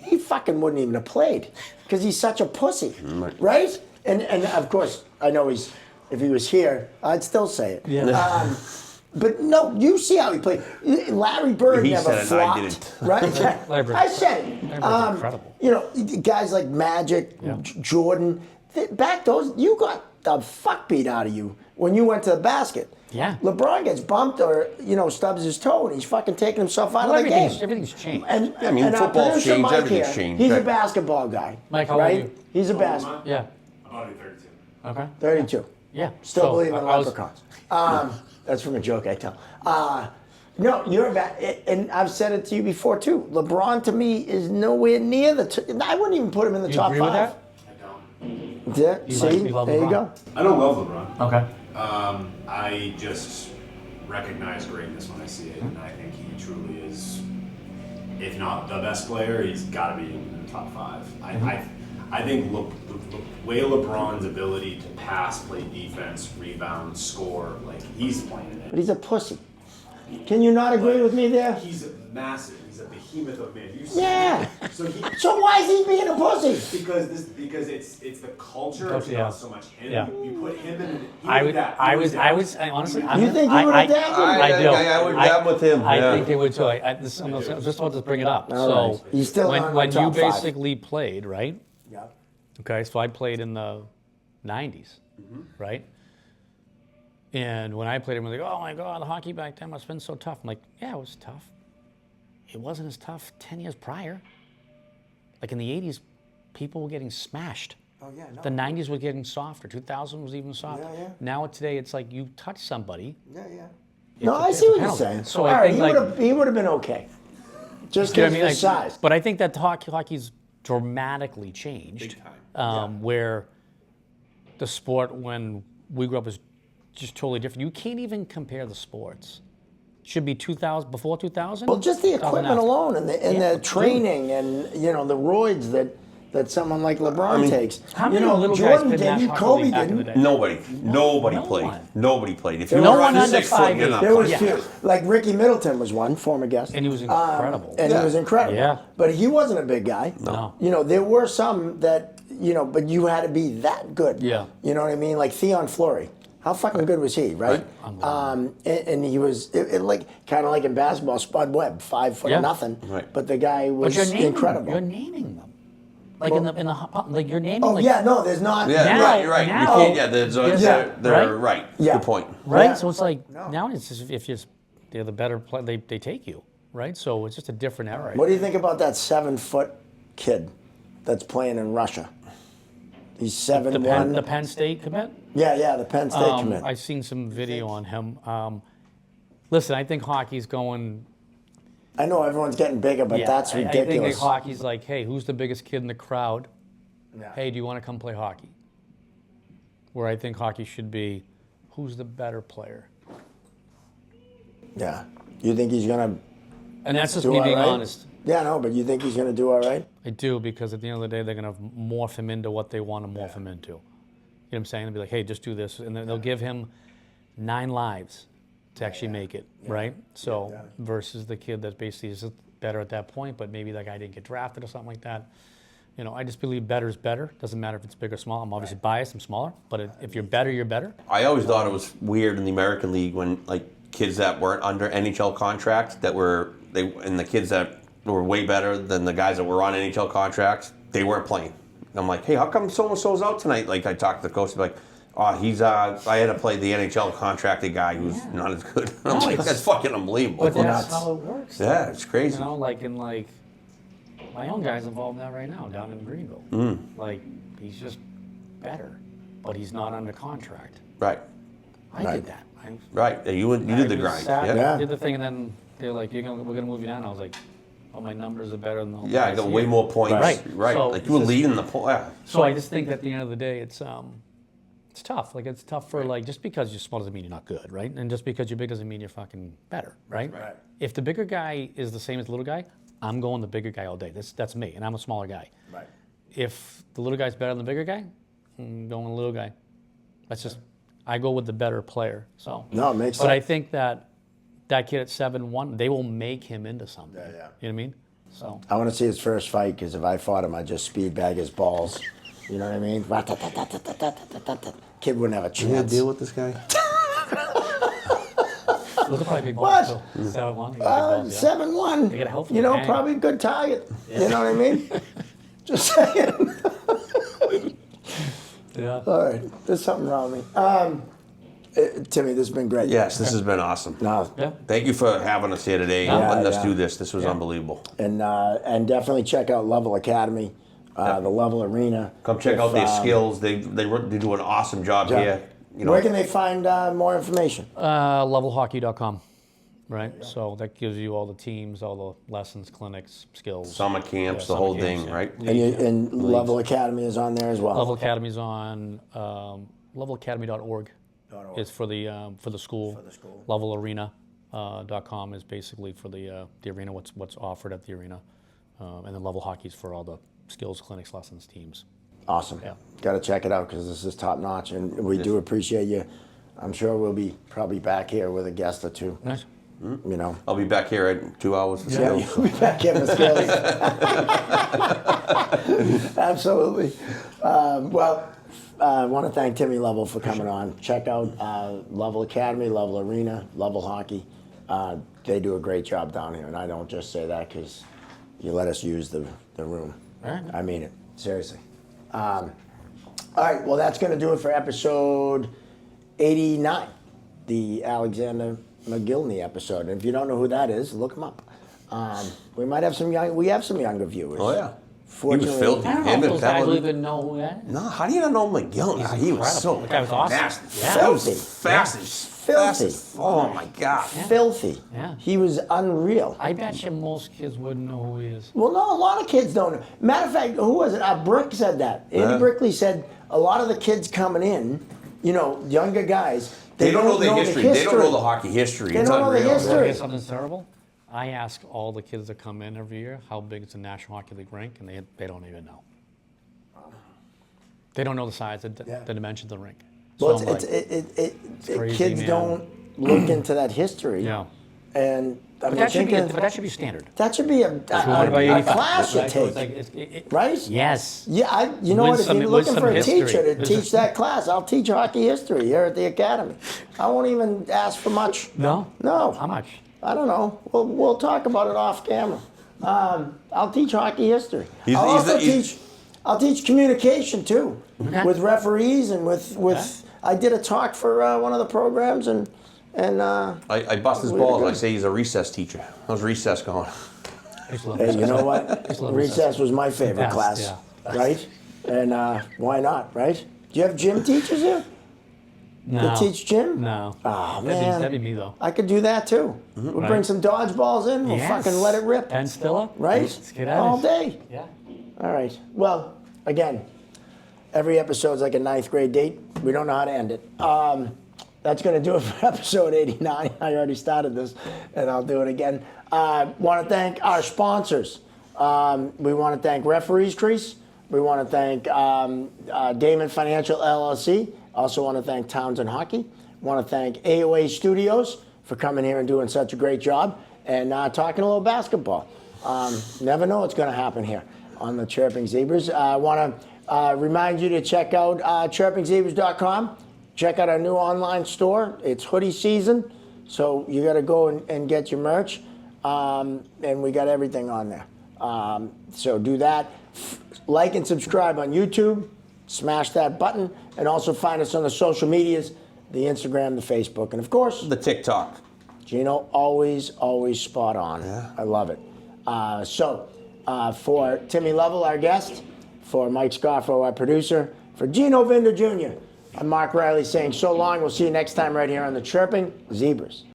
he fucking wouldn't even have played because he's such a pussy, right? And of course, I know if he was here, I'd still say it. Yeah. But no, you see how he played. Larry Bird He never said it, flopped, I didn't. right? Larry Bird. I said it. Incredible. Guys like Magic, Jordan, back those, you got the fuck beat out of you when you went to the basket. Yeah. LeBron gets bumped or, stubs his toe and he's fucking taking himself out of the game. Everything's changed. And football's our producer changed, Mike everything's here, changed. He's a basketball guy. Mike, how old are you? He's a basketball. Yeah. I'm only 32. Okay. 32. Yeah. Still So, believe in I was- leprechauns. That's from a joke I tell. No, you're a and I've said it to you before too. LeBron to me is nowhere near I wouldn't even put him in the top agree 5. with that? I don't. Yeah, You see, love there you LeBron? go. I don't love LeBron. Okay. I just recognize greatness when I see it, and I think he truly is, if not the best player, he's got to be in the top 5. I think the way LeBron's ability to pass, play defense, rebound, score, like he's playing it. But he's a pussy. Can you not agree with me there? He's massive. He's a behemoth of man. You see Yeah. him. So why is he being a pussy? Because it's the culture. It's not so much him. Yeah. You put him in. I honestly. You think he would have dabbed him? I do. I would dab with him. I yeah. think they would too. I was just about to bring it up. All right. So He's still not in when my you top 5. basically played, right? Yeah. Okay, so I played in the 90s, right? And when I played, everyone was like, oh my God, the hockey back then must have been so tough. I'm like, yeah, it was tough. It wasn't as tough 10 years prior. Like in the 80s, people were getting smashed. Oh yeah. No. The 90s was getting softer. 2000 was even softer. Yeah, yeah. Now today, it's like you touch somebody. Yeah. it's No, a- I it's see a what you're penalty. saying. So All I right, think he would have been okay. Just You know because what I of mean? the size. But I think that hockey's dramatically changed. Big time. Where the sport when we grew up was just totally different. You can't even compare the sports. Should be 2000 before 2000. Well, just the equipment alone and the training and the roids that that someone like LeBron takes. How many little guys played National Hockey League back in the day? Nobody No played. one. Nobody played. If There you was were no under one 6 under foot, you're 5'8". not There was playing. few. Like Ricky Middleton was one, former guest. And he was incredible. And he was incredible. Yeah. But he wasn't a big guy. No. You know, there were some that, you know, but you had to be that good. Yeah. You know what I mean? Like Theon Fleury. How fucking good was he, right? And he was like kind of like in basketball, Spud Webb, 5 foot Yeah. nothing. Right. But the guy was But you're naming incredible. them. You're naming them. Like like you're naming. Oh like, yeah, no, there's not. Yeah, Now- right, you're right. now- You can't, yeah, they're right? right. Yeah. Good point. Right. Yeah. So it's like now it's just, if they're the better play, they take you. Right. So it's just a different era. What do you think about that 7 foot kid that's playing in Russia? He's 7'1". The Penn State commit. Yeah, the Penn State commit. I've seen some video on him. Listen, I think hockey's going. I know everyone's getting bigger, but that's I think ridiculous. that hockey's like, hey, who's the biggest kid in the crowd? Yeah. Hey, do you want to come play hockey? Where I think hockey should be, who's the better player? Yeah. You think he's gonna And that's just do me all being right? honest. Yeah, no, but you think he's gonna do all right? I do, because at the end of the day, they're going to morph him into what they want to morph him into. You know what I'm saying? They'll be like, hey, just do this. And then they'll give him 9 lives to actually make it, right? So versus the kid that basically is better at that point, but maybe that guy didn't get drafted or something like that. You know, I just believe better is better. Doesn't matter if it's big or small. I'm obviously biased. I'm smaller. But if you're better, you're better. I always thought it was weird in the American League when like kids that weren't under NHL contracts and the kids that were way better than the guys that were on NHL contracts, they weren't playing. I'm like, hey, how come so and so's out tonight? Like I talked to the coach, like, oh, he's I had to play the NHL contracted guy who's not as good. I'm like, that's fucking unbelievable. But that's how it works. Yeah, it's crazy. You know, like my own guy's involved in that right now down in Greenville. Like he's just better, but he's not under contract. Right, I did that. right. You did the grind. Yeah. Did the thing, and then they're like, we're gonna move you down. I was like, oh, my numbers are better than the whole Yeah, I guys got here. way more points. Right. So like you were it's just- leading the point. Yeah. So I just think that at the end of the day, it's tough. Like it's tough for like, just because you're small doesn't mean you're not good, right? And just because you're big doesn't mean you're fucking better, right? Right. If the bigger guy is the same as the little guy, I'm going the bigger guy all day. That's me, and I'm a smaller guy. Right. If the little guy's better than the bigger guy, I'm going with the little guy. That's just, I go with the better player. So No, it makes But I sense. think that kid at 7'1", they will make him into something. Yeah. You know what I mean? So I want to see his first fight because if I fought him, I'd just speed bag his balls. You know what I mean? Kid wouldn't have a chance. deal with this guy? those are probably big What? balls too. 7'1", they got big balls, yeah. 7'1". They get a healthy You know, hang. probably a good target. You know what I mean? Just saying. Yeah. All right, there's something wrong with me. Timmy, this has been great. Yes, this has been awesome. No, Yeah. Thank you for having us here today and Yeah, letting us yeah. do this. This was unbelievable. and definitely check out Level Academy, the Level Arena. Come check If, out their skills. They do an awesome job yeah. here. You know, Where can they find more information? Levelhockey.com, right? So that gives you all the teams, all the lessons, clinics, skills. summer camps, Yeah, the summer whole camps, thing, yeah. right? And Level Academy is on there as well. Level Academy's on levelacademy.org. Is for the school. For the school. Levelarena.com is basically for the arena, what's offered at the arena, and then Level Hockey's for all the skills, clinics, lessons, teams. Awesome. Yeah. Got to check it out because this is top notch, and we do appreciate you. I'm sure we'll be probably back here with a guest or two. Nice. You know. I'll be back here at 2 hours for Yeah, skills. you'll be back here for skills. Absolutely. I want to thank Timmy Lovell for coming on. Check out Level Academy, Level Arena, Level Hockey. They do a great job down here, and I don't just say that because you let us use the room. All right. I mean it, seriously. All right, well, that's going to do it for episode 89, the Alexander McGillney episode. And if you don't know who that is, look him up. We might have some younger viewers. Oh, yeah. Fortunately, He was filthy. I don't know Him if and those guys will Pellet. even know who that is. No, how do you not know McGill? Nah, he was so incredible. The guy was awesome. fast. Yeah. Filthy. Fast. Oh my God. filthy. Yeah. He was unreal. I bet you most kids wouldn't know who he is. Well, no, a lot of kids don't know. Matter of fact, who was it? Brick said that. Andy Brickley said a lot of the kids coming in, you know, younger guys, They don't know the history. They don't know the hockey history. They It's don't know the unreal. history. Want to hear something terrible? I ask all the kids that come in every year how big is the National Hockey League rink, and they don't even know. They don't know the size, the Yeah. dimensions of the rink. Well, So I'm crazy, kids man. don't look into that history. Yeah. And I But mean, that should be. thinking, But that should be standard. that should be a by 85. class you Right? So it's take, like, right? Yes. Yeah, you know Win what? If some- you're win looking some for a history. teacher to There's teach that class, I'll teach hockey history here at the academy. I won't even ask for much. No? No. How much? I don't know. We'll talk about it off camera. I'll teach hockey history. He's- I'll he's also the- he's- teach. I'll teach communication too, Okay. with referees and with. I did a talk for one of the programs and. I bust his Way to balls. go. I say he's a recess teacher. How's recess going? I used to love Hey, this. you know what? love Recess was my favorite Best, class, yeah. right? And why not, right? Do you have gym teachers here? No. That teach gym? No. Oh, That'd man. be me, though. I could do that too. We'll bring Right. some dodgeballs in. We'll Yes. fucking let it rip. Pen Stiller? Right? Let's get at All it. day. Yeah. All right. Well, again, every episode's like a ninth grade date. We don't know how to end it. That's going to do it for episode 89. I already started this, and I'll do it again. Want to thank our sponsors. We want to thank Referees Crease. We want to thank Damon Financial LLC. Also want to thank Townsend Hockey. Want to thank AOA Studios for coming here and doing such a great job and talking a little basketball. Never know what's going to happen here on the Chirping Zebras. I want to remind you to check out chirpingzebras.com. Check out our new online store. It's hoodie season, so you got to go and get your merch. And we got everything on there. So do that. Like and subscribe on YouTube. Smash that button. And also find us on the social medias, the Instagram, the Facebook, and of course, The TikTok. Gino, always spot on. Yeah. I love it. For Timmy Lovell, our guest, for Mike Scoffo, our producer, for Gino Vinder Jr., I'm Mark Riley saying so long. We'll see you next time right here on the Chirping Zebras.